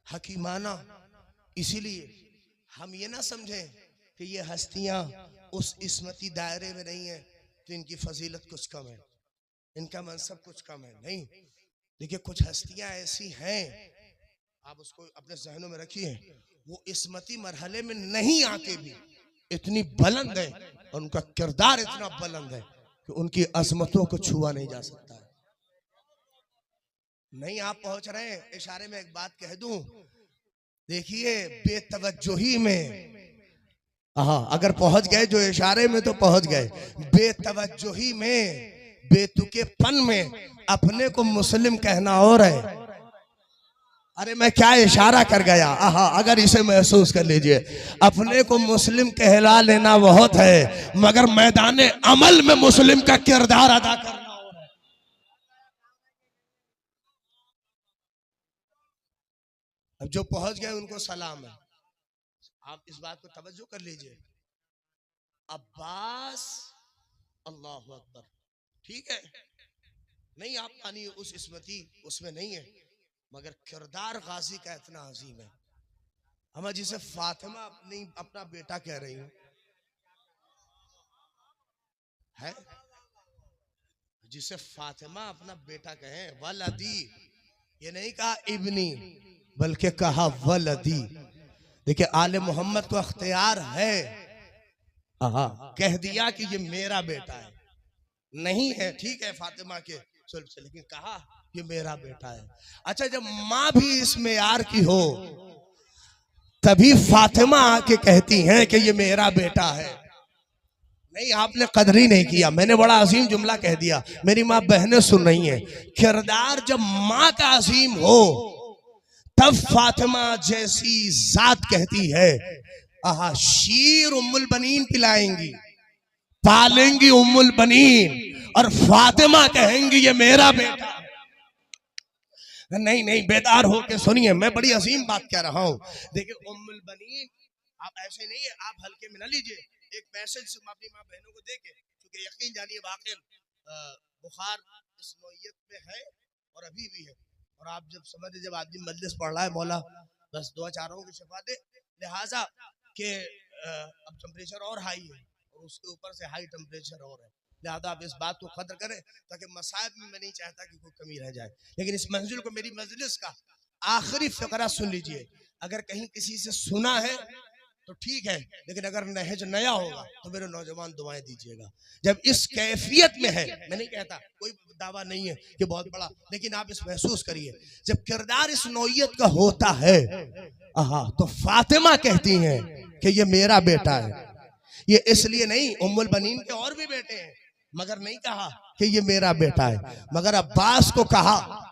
हकीमाना। इसीलिए हम ये ना समझें कि ये हस्तियां उस इस्मती दायरे में नहीं है तो इनकी फजीलत कुछ कम है, इनका मनसब कुछ कम है। नहीं, देखिए कुछ हस्तियां ऐसी हैं, आप उसको अपने जहनों में रखिए, वो इस्मती मरहले में नहीं आके भी इतनी बुलंद है और उनका किरदार इतना बुलंद है कि उनकी अजमतों को छुआ नहीं जा सकता है। नहीं, आप पहुंच रहे हैं, इशारे में एक बात कह दूं, देखिए बेतवज्जोही में, अगर पहुंच गए जो इशारे में तो पहुंच गए, बेतवज्जोही में, बेतुकेपन में अपने को मुस्लिम कहना और है। अरे मैं क्या इशारा कर गया, अगर इसे महसूस कर लीजिए, अपने को मुस्लिम कहला लेना बहुत है मगर मैदान अमल में मुस्लिम का किरदार अदा करना और है। अब जो पहुंच गए उनको सलाम है। आप इस बात को तवज्जो कर लीजिए, अब्बास अल्लाहु अकबर, ठीक है, नहीं आप मानिए उस इस्मती उसमें नहीं है मगर किरदार गाजी का इतना अजीम है। हम जिसे फातिमा अपना बेटा कह रही हूं है, जिसे फातिमा अपना बेटा कहे, वलदी, ये नहीं कहा इब्नी बल्कि कहा वलदी। देखिए आले मोहम्मद को अख्तियार है, कह दिया कि ये मेरा बेटा है, नहीं है ठीक है फातिमा के सुल्ब से, लेकिन कहा ये मेरा बेटा है। अच्छा, जब माँ भी इस मेयार की हो तभी फातिमा आके कहती हैं कि ये मेरा बेटा है। नहीं, आपने कदर ही नहीं किया, मैंने बड़ा अजीम जुमला कह दिया, मेरी माँ बहनें सुन रही हैं। किरदार जब माँ का अजीम हो तब फातिमा जैसी जात कहती है, शीर उम्मुल बनीन पिलाएंगी, पालेंगी उम्मुल बनीन, और फातिमा कहेंगी ये मेरा बेटा। नहीं नहीं, बेदार होके सुनिए, मैं बड़ी अजीम बात कह रहा हूं। देखिए उम्मुल बनीन, आप ऐसे नहीं है, आप हल्के में ना लीजिए। एक मैसेज अपनी माँ बहनों को देके, क्योंकि यकीन जानिए वाकई बुखार इस नौयत में है और अभी भी है, और आप जब समझ, जब आदमी मजलिस पढ़ रहा है मौला बस दुआ चारों की शफा दे, लिहाजा के अब टेम्परेचर और हाई है और उसके ऊपर से हाई टेम्परेचर और है, लिहाजा आप इस बात को कदर करें ताकि मसाइब में मैं नहीं चाहता कि कोई कमी रह जाए। लेकिन इस मंजिल को, मेरी मजलिस का आखिरी फकरा सुन लीजिए, अगर कहीं किसी से सुना है तो ठीक है, लेकिन अगर नहज नया होगा तो मेरे नौजवान दुआएं दीजिएगा। जब इस कैफियत में है, मैं नहीं कहता, कोई दावा नहीं है कि बहुत बड़ा, लेकिन आप इस महसूस करिए, जब किरदार इस नौइयत का होता है, तो फातिमा कहती हैं कि ये मेरा बेटा है। ये इसलिए नहीं, उम्मुल बनीन के और भी बेटे हैं, मगर नहीं कहा कि ये मेरा बेटा है, मगर अब्बास को कहा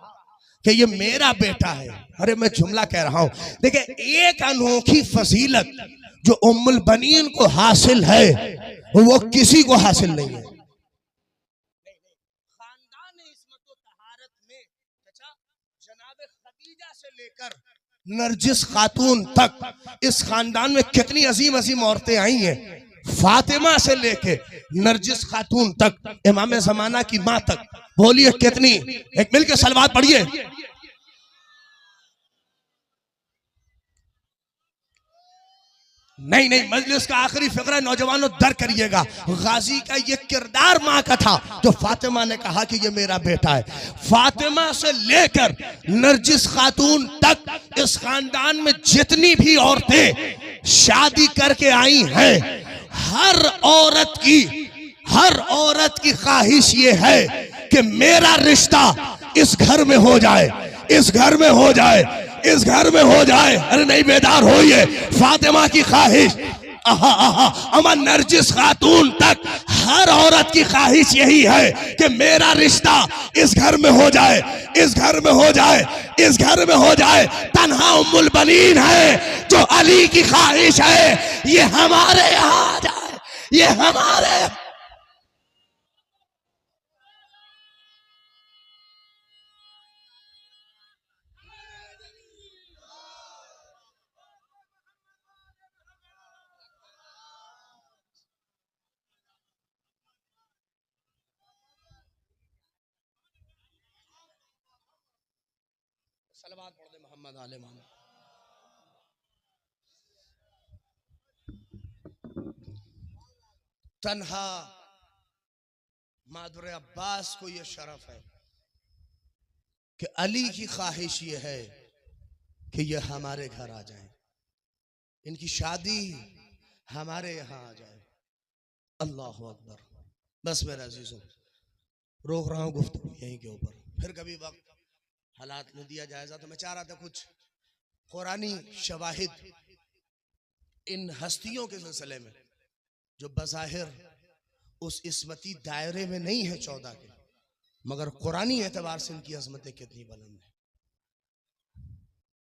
कि ये मेरा बेटा है। अरे मैं जुमला कह रहा हूं, देखिए एक अनोखी फजीलत जो उम्मुल बनीन को हासिल है वो किसी को हासिल नहीं है। खानदान इस्मत व तहारत में जनाब खदीजा से लेकर नरजिस खातून तक इस खानदान में कितनी अजीम अजीम औरतें आई हैं। फातिमा से लेके नरजिस खातून तक, इमाम जमाना की मां तक, बोलिए कितनी। एक मिलके सलवात पढ़िए। नहीं नहीं, मजलिस का आखिरी फिक्रा नौजवानों दर करिएगा। गाजी का ये किरदार मां का था जो फातिमा ने कहा कि ये मेरा बेटा है। फातिमा से लेकर नरजिस खातून तक इस खानदान में जितनी भी औरतें शादी करके आई हैं, हर औरत की ख्वाहिश ये है कि मेरा रिश्ता इस घर में हो जाए, इस घर में हो जाए, इस घर में हो जाए। अरे नहीं, बेदार होइए। फातिमा की ख्वाहिश, अमर नरजिस खातून तक हर औरत की ख्वाहिश यही है कि मेरा रिश्ता इस घर में हो जाए, इस घर में हो जाए, इस घर में हो जाए। तन्हा उम्मुल बनीन है जो अली की ख्वाहिश है ये हमारे यहाँ आ जाए, ये हमारे। सलवात पढ़ दे मोहम्मद आले मोहम्मद। तन्हा मादुर अब्बास को यह शरफ है कि अली की ख्वाहिश ये है कि ये हमारे घर आ जाए, इनकी शादी हमारे यहाँ आ जाए। अल्लाह अकबर। बस मेरा अजीजों, रोक रहा हूँ गुफ्तगू यहीं के ऊपर, फिर कभी वक्त हालात में दिया जाएगा। तो मैं चाह रहा था कुछ कुरानी शवाहिद इन हस्तियों के सिलसिले में जो बज़ाहिर उस इस्मती दायरे में नहीं है 14 के, मगर कुरानी एतबार से इनकी अजमतें कितनी बुलंद है।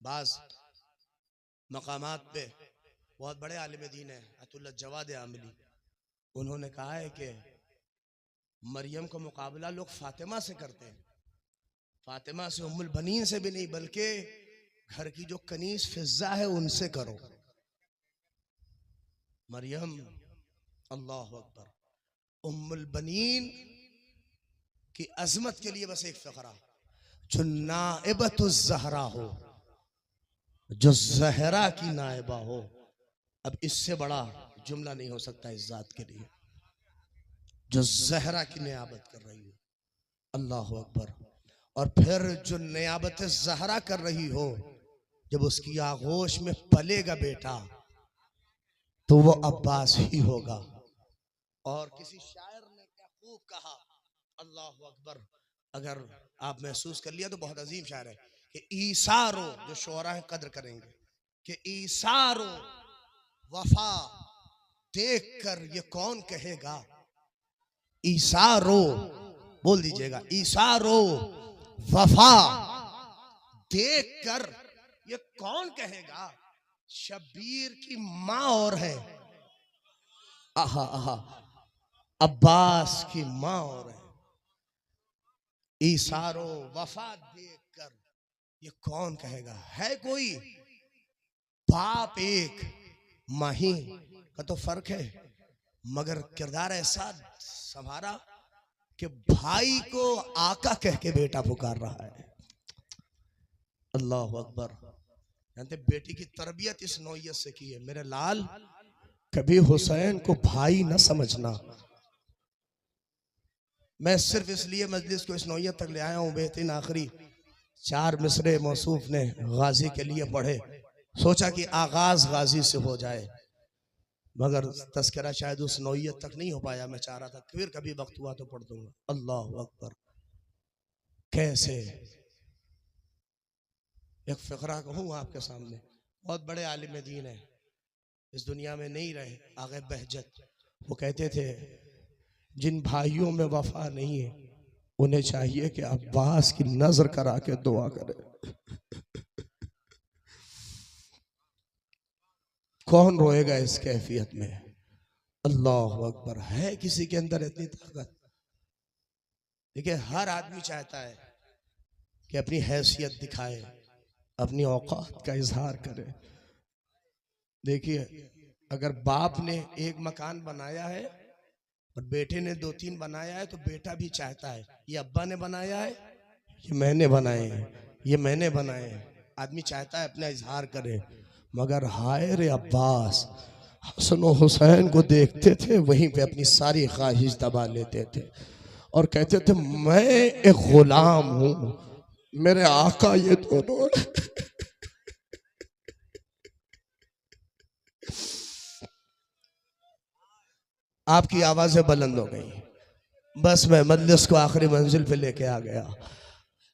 बाज मकामात पे बहुत बड़े आलिम दीन है अतुल्लाह जवाद आमिली, उन्होंने कहा है कि मरियम का मुकाबला लोग फातिमा से करते हैं, फातिमा से उम्मुल बनीन से भी नहीं, बल्कि घर की जो कनीज फिजा है उनसे करो। मरियम, अल्लाह अकबर। उम्मुल बनीन की अजमत के लिए बस एक फकरा, जो नाइबतुज़ ज़हरा हो, जो ज़हरा की नाइबा हो। अब इससे बड़ा जुमला नहीं हो सकता इस जात के लिए, जो ज़हरा की नियाबत कर रही हो। अल्लाह अकबर। और फिर जो नियाबत ज़हरा कर रही हो, जब उसकी आगोश में पलेगा बेटा तो वो अब्बास ही होगा। और किसी शायर ने क्या खूब कहा, अल्लाह अकबर, अगर आप महसूस कर लिया तो बहुत अजीम शायर है कि ईसारो, जो शोरा है कद्र करेंगे, कि ईसारो वफा देख कर ये कौन कहेगा। ईसारो बोल दीजिएगा, ईसारो वफा देख कर ये कौन कहेगा। शब्बीर की माँ और है, आहा आहा, अब्बास की माँ और है। ईसारो वफा देख कर ये कौन कहेगा। है कोई बाप एक माही का तो फर्क है, मगर किरदार ऐसा संभारा कि भाई को आका कह के बेटा पुकार रहा है। अल्लाह अकबर। जानते बेटी की तरबियत इस नौयत से की है। मेरे लाल, कभी हुसैन को भाई न समझना। मैं सिर्फ इसलिए मजलिस को इस नौयत तक ले आया हूँ, बेहतरीन आखिरी 4 मिसरे मौसूफ ने गाजी के लिए पढ़े, सोचा कि आगाज गाजी से हो जाए। मगर तस्करा शायद उस नौयत तक नहीं हो पाया। मैं चाह रहा था फिर कभी वक्त हुआ तो पढ़ दूंगा। अल्लाह अकबर। कैसे एक फ़िक्रा कहूँ आपके सामने। बहुत बड़े आलिम दीन है, इस दुनिया में नहीं रहे, आगे बहजत। वो कहते थे जिन भाइयों में वफा नहीं है उन्हें चाहिए कि अब्बास की नजर करा के दुआ करें। कौन रोएगा इस कैफियत में? अल्लाह अकबर। है किसी के अंदर इतनी ताकत? देखिए हर आदमी चाहता है कि अपनी हैसियत दिखाए, अपनी औकात का इजहार करे। देखिए अगर बाप ने एक मकान बनाया है और बेटे ने 2-3 बनाया है तो बेटा भी चाहता है ये अब्बा ने बनाया है, ये मैंने बनाए हैं, ये मैंने बनाए हैं। आदमी चाहता है अपना इजहार करे। मगर हाय रे अब्बास हसन और हुसैन को देखते थे, वहीं पे अपनी सारी ख्वाहिश दबा लेते थे और कहते थे मैं एक गुलाम हूं, मेरे आका ये दोनों। आपकी आवाजें बुलंद हो गई, बस मैं मजलिस को आखिरी मंजिल पे लेके आ गया।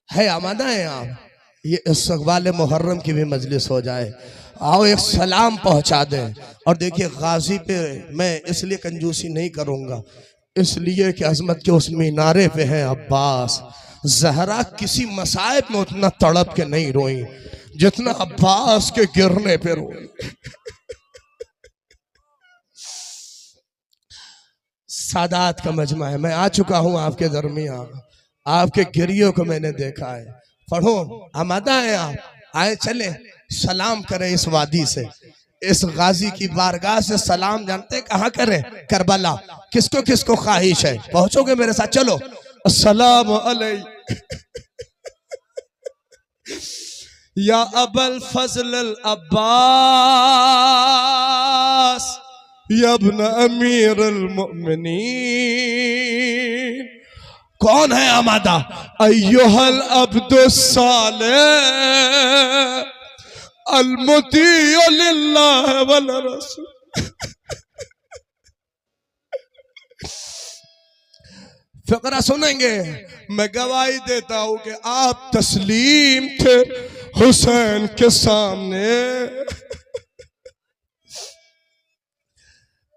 है आमादा है आप, ये इस्तक़बाल मुहर्रम की भी मजलिस हो जाए। आओ एक सलाम पहुंचा दें। और देखिए गाजी पे मैं इसलिए कंजूसी नहीं करूंगा, इसलिए कि अजमत के उस मीनारे पे है अब्बास। जहरा किसी मसाइब में उतना तड़प के नहीं रोई जितना अब्बास के गिरने पे रोई। सादात का मजमा है, मैं आ चुका हूं आपके दरमियान, आपके गिरियों को मैंने देखा है। पढ़ो आमादा है आप, आए चले सलाम करें इस वादी से, इस गाजी की बारगाह से सलाम। जानते कहां करें? करबला। किसको किसको ख्वाहिश है पहुंचोगे मेरे साथ? चलो अस्सलाम अलैकुम या अबल फजल अल अब्बास या इब्न अमीर अल मुमिनीन। कौन है आमादा? अय्युहल अब्दुस सालेह अल मुतीअ लिल्लाह वल रसूल। फ़िक्रा सुनेंगे। मैं गवाही देता हूं कि आप तस्लीम थे हुसैन के सामने।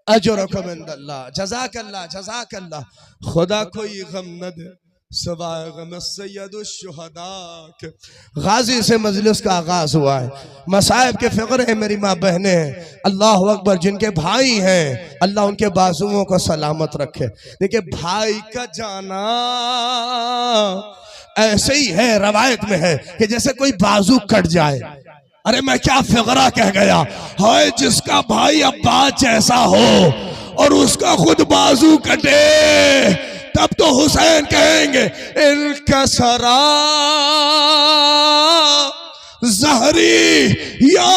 अजरकुम इंदल्लाह, जज़ाकल्लाह जज़ाकल्लाह। खुदा कोई गम न दे सवाए गम सैयदुश शुहदा के। गाजी से मजलिस का आगाज हुआ है। मसाइब के फिक्र है मेरी माँ बहने हैं, अल्लाह अकबर। जिनके भाई हैं अल्लाह उनके बाजुओं को सलामत रखे। देखिए भाई का जाना ऐसे ही है, रवायत में है कि जैसे कोई बाजू कट जाए। अरे मैं क्या फिक्रा कह गया। हाय जिसका भाई अब्बास जैसा हो और उसका खुद बाजू कटे तब तो हुसैन कहेंगे इनका सरा जहरी या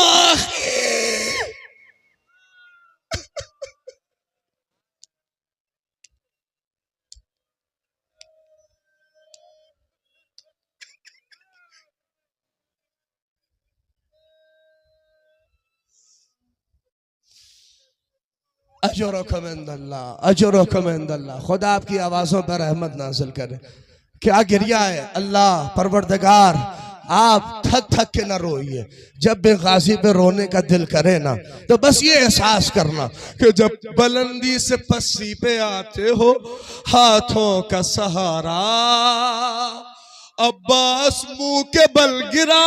अजरकुम इंदल्लाह, अजरकुम इंदल्लाह। खुदा आपकी आवाज़ों पर रहमत नाज़िल करे। क्या गिरिया है अल्लाह परवरदिगार। आप थक थक के ना रोइए। जब भी गाजी पे रोने का दिल करे ना तो बस ये एहसास करना कि जब बुलंदी से पस्सी पे आते हो हाथों का सहारा, अब्बास मुंह के बल गिरा।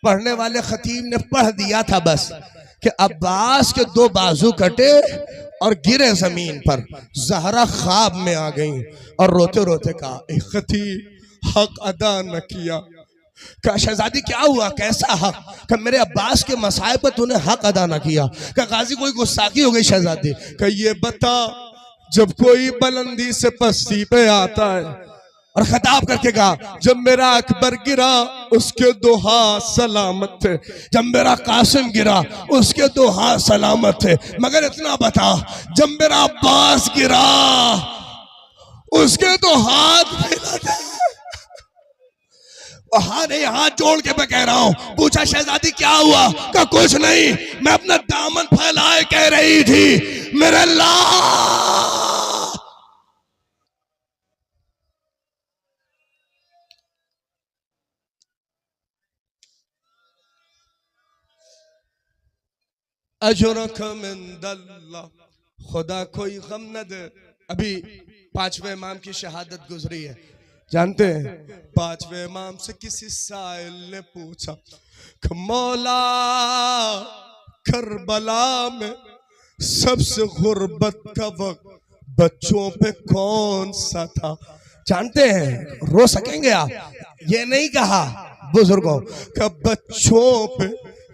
पढ़ने वाले खतीब ने पढ़ दिया था बस कि अब्बास के 2 बाजू कटे और गिरे जमीन पर। जहरा ख्वाब में आ गई और रोते रोते कहा ए खतीब हक अदा न किया। कहा शहजादी क्या हुआ, कैसा हक? कहा मेरे अब्बास के मसाइब पर तूने हक अदा न किया। कहा गाजी कोई गुस्साखी हो गई शहजादी। कहा ये बता जब कोई बुलंदी से पस्ती पे आता है और खिताब करके कहा जब मेरा अकबर गिरा उसके 2 हाथ सलामत थे, जब मेरा कासिम गिरा उसके 2 हाथ सलामत थे, मगर इतना बता जब मेरा अब्बास गिरा उसके 2 हाथ मिला थे। और हाँ नहीं, हाथ जोड़ के मैं कह रहा हूं। पूछा शहजादी क्या हुआ? का कुछ नहीं, मैं अपना दामन फैलाए कह रही थी मेरे अल्लाह। अजरक मिनदल्ला, खुदा कोई गम न दे। अभी पांचवें इमाम की शहादत गुजरी है, जानते हैं? पांचवें इमाम से किसी साइल ने पूछा कि मौला करबला में सबसे गुर्बत का वक्त बच्चों पे कौन सा था? जानते हैं? रो सकेंगे आप? ये नहीं कहा बुजुर्गों का बच्चों पे,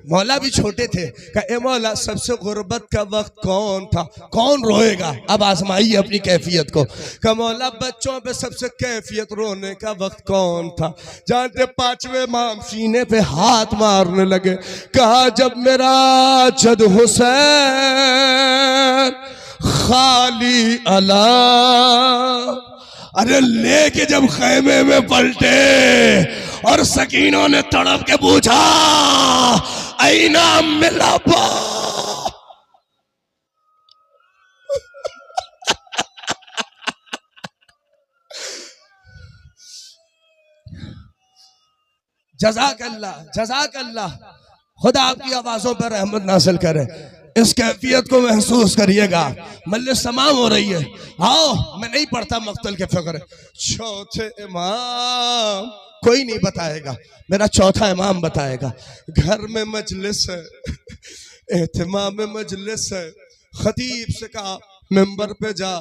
मौला भी छोटे थे, का ए मौला सबसे गुर्बत का वक्त कौन था? कौन रोएगा? अब आजमाइए अपनी कैफियत को। का मौला बच्चों पे सबसे कैफियत रोने का वक्त कौन था? जानते? पांचवें इमाम सीने पे हाथ मारने लगे, कहा जब मेरा जद हुसैन खाली अला, अरे लेके जब खैमे में पलटे और सकीनों ने तड़प के पूछा ऐना मिला पा, जज़ाक अल्लाह, जज़ाक अल्लाह। खुदा आपकी आवाजों पर रहमत नासिल करे। इस कैफियत को महसूस करिएगा। मजलिस तमाम हो रही है, आओ। मैं नहीं पढ़ता मक्तल के फिक्र। चौथे इमाम कोई नहीं बताएगा, मेरा चौथा इमाम बताएगा। घर में मजलिस है, एहतिमाम में मजलिस है। खतीब से कहा मिंबर पे जा,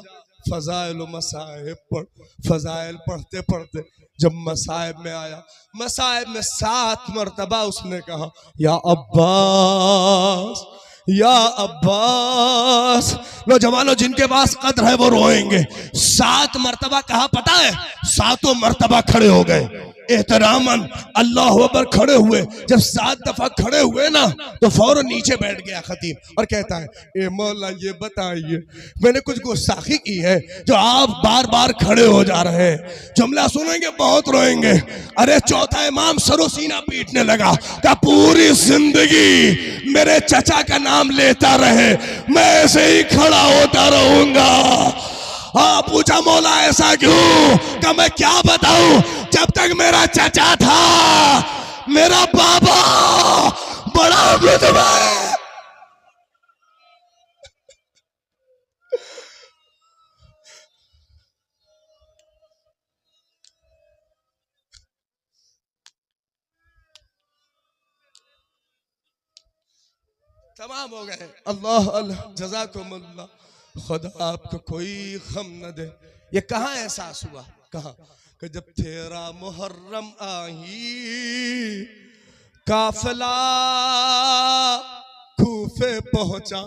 फजाइल मसाइब पढ़। फजाइल पढ़ते पढ़ते जब मसाइब में आया, मसाइब में 7 मरतबा उसने कहा या अब्बास, या अब्बास। नौजवानों जिनके पास कद्र है वो रोएंगे। 7 मरतबा कहा, पता है? 7 मरतबा खड़े हो गए एहतरामन, अल्लाह अकबर खड़े हुए। जब 7 दफा खड़े हुए ना तो फौरन नीचे बैठ गया खतीब और कहता है ए मौला ये बताइए मैंने कुछ गुस्ताखी की है जो आप बार बार खड़े हो जा रहे हैं? जुमला सुनेंगे बहुत रोएंगे। अरे चौथा इमाम सरो सीना पीटने लगा, क्या पूरी जिंदगी मेरे चचा का नाम लेता रहे, मैं ऐसे ही खड़ा होता रहूंगा। हाँ, पूछा मौला ऐसा क्यों? का मैं क्या बताऊं, जब तक मेरा चचा था मेरा बाबा बड़ा रुतबा है। तमाम हो गए। अल्लाह अल्लाह, जज़ाकुमुल्लाह। खुदा आपको कोई गम न दे। ये कहाँ एहसास हुआ? कहाँ? कि जब 13 मुहर्रम आई, काफिला कूफे पहुंचा।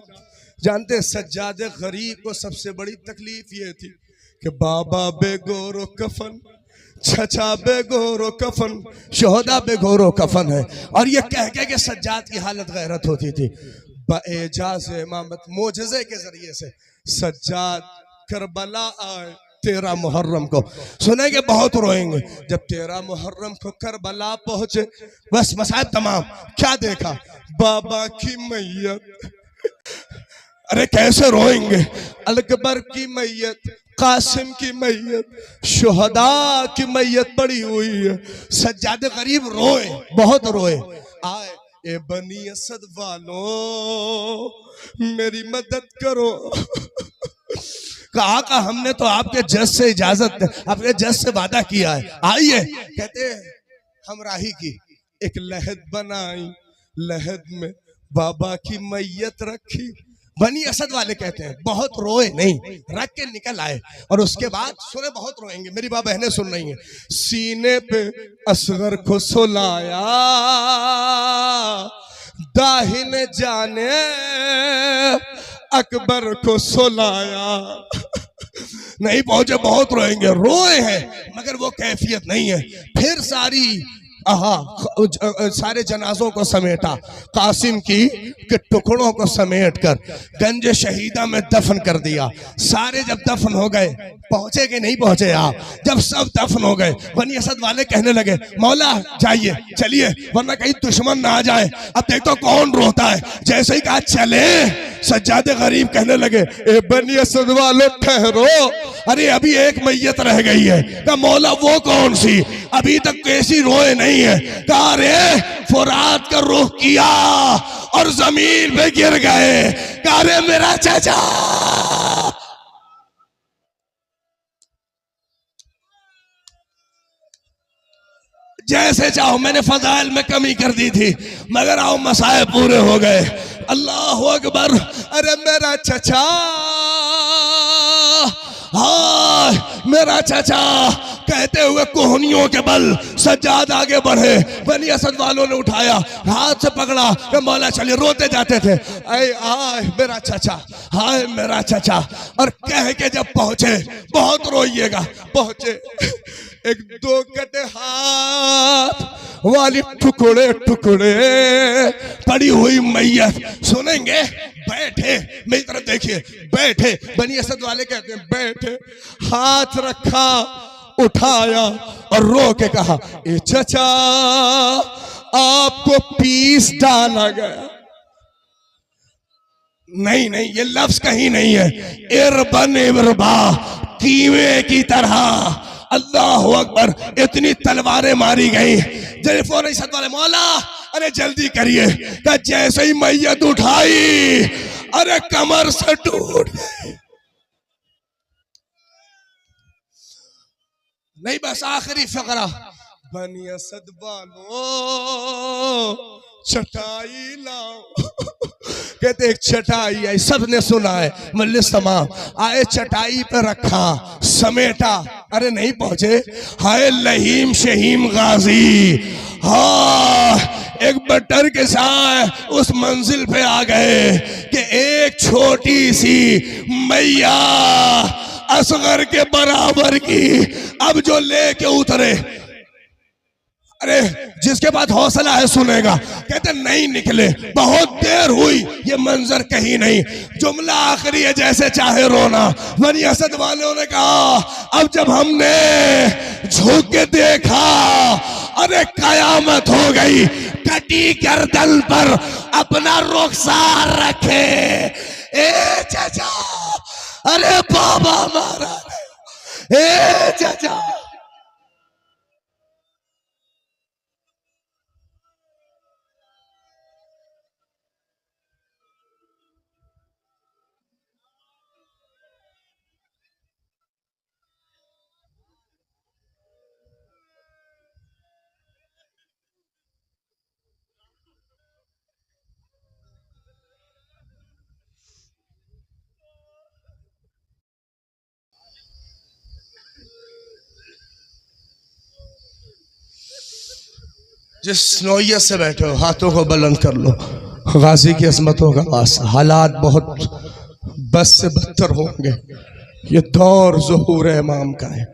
जानते सज्जाद गरीब को सबसे बड़ी तकलीफ ये थी कि बाबा बेगोरो कफन, चचा बेगोरो कफन, शोहदा बेगोरो कफन है। और ये कह के सज्जाद की हालत गैरत होती थी। बाएजाज़ इमामत मोजज़े के जरिए से सज्जाद करबला आए 13 मुहर्रम को। सुनेंगे बहुत रोएंगे। जब 13 मुहर्रम को करबला पहुंचे, बस मसाइब तमाम। क्या देखा? बाबा की मैयत। अरे कैसे रोएंगे? अलकबर की मैयत, कासिम की मैयत, शुहदा की मैयत पड़ी हुई है। सज्जाद गरीब रोए, बहुत रोए। आए ए बनी असद वालों मेरी मदद करो। कहा का हमने तो आपके जज से इजाजत, आपके जज से वादा किया है, आइए। कहते हमराही की एक लहद बनाई, लहद में बाबा की मैयत रखी। बनी असद वाले कहते हैं बहुत रोए नहीं, रख के निकल आए। और उसके बाद सुने, बहुत रोएंगे, मेरी माँ बहनें सुन रही हैं। सीने पे असगर को सुलाया, दाहिने जाने अकबर को सुलाया। नहीं पहुंचे, बहुत रोएंगे। रोए हैं मगर वो कैफियत नहीं है। फिर सारी सारे जनाजों को समेटा, कासिम की के टुकड़ों को समेट कर गंज शहीदा में दफन कर दिया। सारे जब दफन हो गए, पहुंचे कि नहीं पहुंचे आप? जब सब दफन हो गए, बनी असद वाले कहने लगे मौला जाइए, चलिए, वरना कहीं दुश्मन ना आ जाए। अब देखो कौन रोता है। जैसे ही कहा चले, सज्जादे गरीब कहने लगे ए बनी असद वालों ठहरो, अरे अभी एक मैयत रह गई है। कहा मौला वो कौन सी? अभी तक कैसी रोए नहीं है। कहा रे फुरात का रुख किया और जमीन पे गिर गए। कहा रे मेरा चाचा। जैसे चाहो, मैंने फजाइल में कमी कर दी थी, मगर आओ मसाए पूरे हो गए। अल्लाह अकबर। अरे मेरा चचा, हाँ मेरा चचा, कहते हुए कोहनियों के बल सज्जाद आगे बढ़े। बनी असद वालों ने उठाया, हाथ से पकड़ा कि मौला चलिए। रोते जाते थे, आए आए मेरा चचा, हाय मेरा चचा। और कह के जब पहुंचे, बहुत रोइएगा, पहुंचे एक दो कटे हाथ वाली टुकड़े टुकड़े पड़ी हुई मैयत। सुनेंगे? बैठे, मेरी तरफ देखिए, बैठे। बनी असद वाले कहते हैं बैठे, हाथ रखा, उठाया और रो के कहा ए चचा आपको पीस डाला गया। नहीं नहीं, ये लफ्ज कहीं नहीं है। इरबन इरबा, कीमे की तरह। अल्लाह अकबर। इतनी तलवारें मारी गई। जैसे सद वाले मौला अरे जल्दी करिए। जैसे ही मैयत उठाई, अरे कमर से टूट गई। नहीं बस आखिरी फकरा। बनी असद वालों चटाई लाओ। कहते एक चटाई आई, सबने सुना है, मजलिस तमाम आए, चटाई पे रखा, समेटा। अरे नहीं पहुंचे, हाय लहीम शहीम गाजी, हाँ एक बटर के साथ उस मंजिल पे आ गए कि एक छोटी सी मैया असगर के बराबर की अब जो लेके उतरे। अरे जिसके पास हौसला है सुनेगा। कहते नहीं निकले, बहुत देर हुई, ये मंजर कहीं नहीं। जुमला आखिरी है, जैसे चाहे रोना। बनी असद वालों ने कहा अब जब हमने झुक के देखा, अरे कयामत हो गई। कटी गर्दन पर अपना रुखसार रखे। ए चाचा, अरे बाबा मारा, ए चाचा। जिस नौयत से बैठे हो हाथों को बुलंद कर लो। गाजी की अजमतों का वास्ता। हालात बहुत बस से बदतर होंगे। ये दौर ज़ुहूर इमाम का है।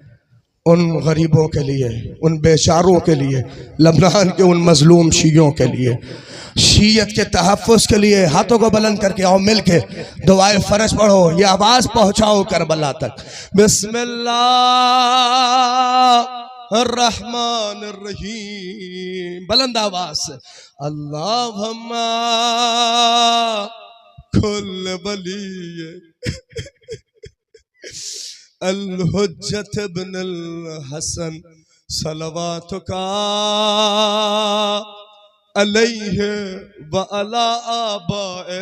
उन गरीबों के लिए, उन बेचारों के लिए, लबनान के उन मजलूम शीयों के लिए, शीयत के तहफ़्फ़ुज़ के लिए हाथों को बुलंद करके आओ, मिल के दुआए फ़र्ज पढ़ो, ये आवाज़ पहुँचाओ करबला तक। बिस्मिल्लाह अर्रहमान अर्रहीम, बुलंद आवाज से। अल्लाहुम्मा कुल वली अल हुज्जत इब्न अल हसन सलवातुका अलैहि व अला आबाए।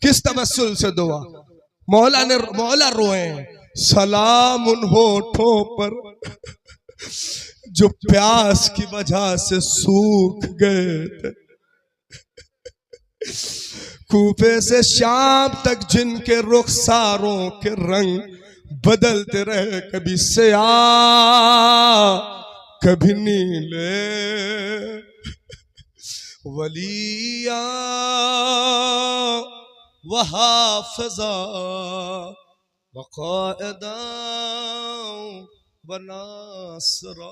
किस तवस्सुल से दुआ? मौला रोए सलाम उन होठों पर जो प्यास की वजह से सूख गए थे, कूफे से शाम तक जिनके रुखसारों के रंग बदलते रहे, कभी स्याह कभी नीले। वलिया व हाफ़िज़ा वक़ाइदा व नासरा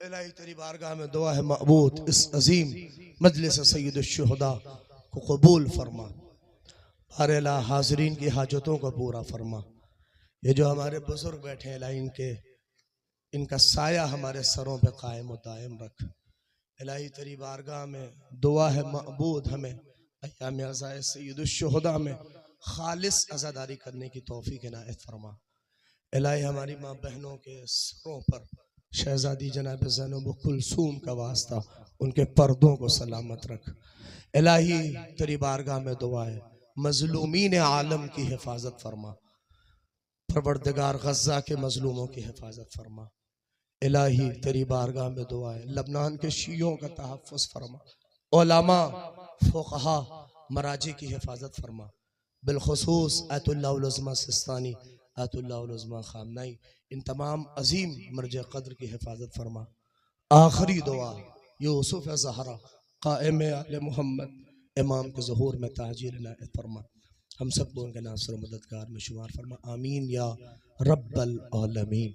इलाही तेरी बारगाह में दुआ है मकबूल इस अजीम मजलिस सैयद शुहदा को कबूल फरमा। अला हाजरीन की हाजतों को पूरा फरमा। ये जो हमारे बुजुर्ग बैठे हैं इलाही इनका साया हमारे सरों पे कायम और दायम रख। इलाही तेरी बारगाह में दुआ है मकबूल हमें अय्याम अज़ाए सैयद शुहदा में खालिस अज़ादारी करने की तौफीक इनायत फरमा। इलाही हमारी माँ बहनों के सरों पर शहजादी जनाब ज़ैनब कुलसूम का वास्ता उनके पर्दों को सलामत रख। इलाही तेरी बारगाह में दुआ है मजलूमीन आलम की हिफाजत फरमा। परवरदिगार गज़्ज़ा के मजलूमों की हिफाजत फरमा। इलाही तेरी बारगाह में दुआ है लबनान के शियों का तहफ़्फ़ुज़ फरमा। उलमा फ़ुक़हा मराजी की हिफाजत फरमा। बिलखुसूस आयतुल्लाह उल उज़्मा सिस्तानी आयतुल्लाह उल उज़्मा ख़ामनाई इन तमाम अजीम मर्ज क़द्र की हिफाजत फरमा। आखिरी दुआ यूसुफ़ ज़हरा क़ाइम आले मोहम्मद इमाम के ज़हूर में ताजील इनायत फरमा। हम सबको उनके नासर मददगार में शुमार फरमा। आमीन या रब्बल आलमीन।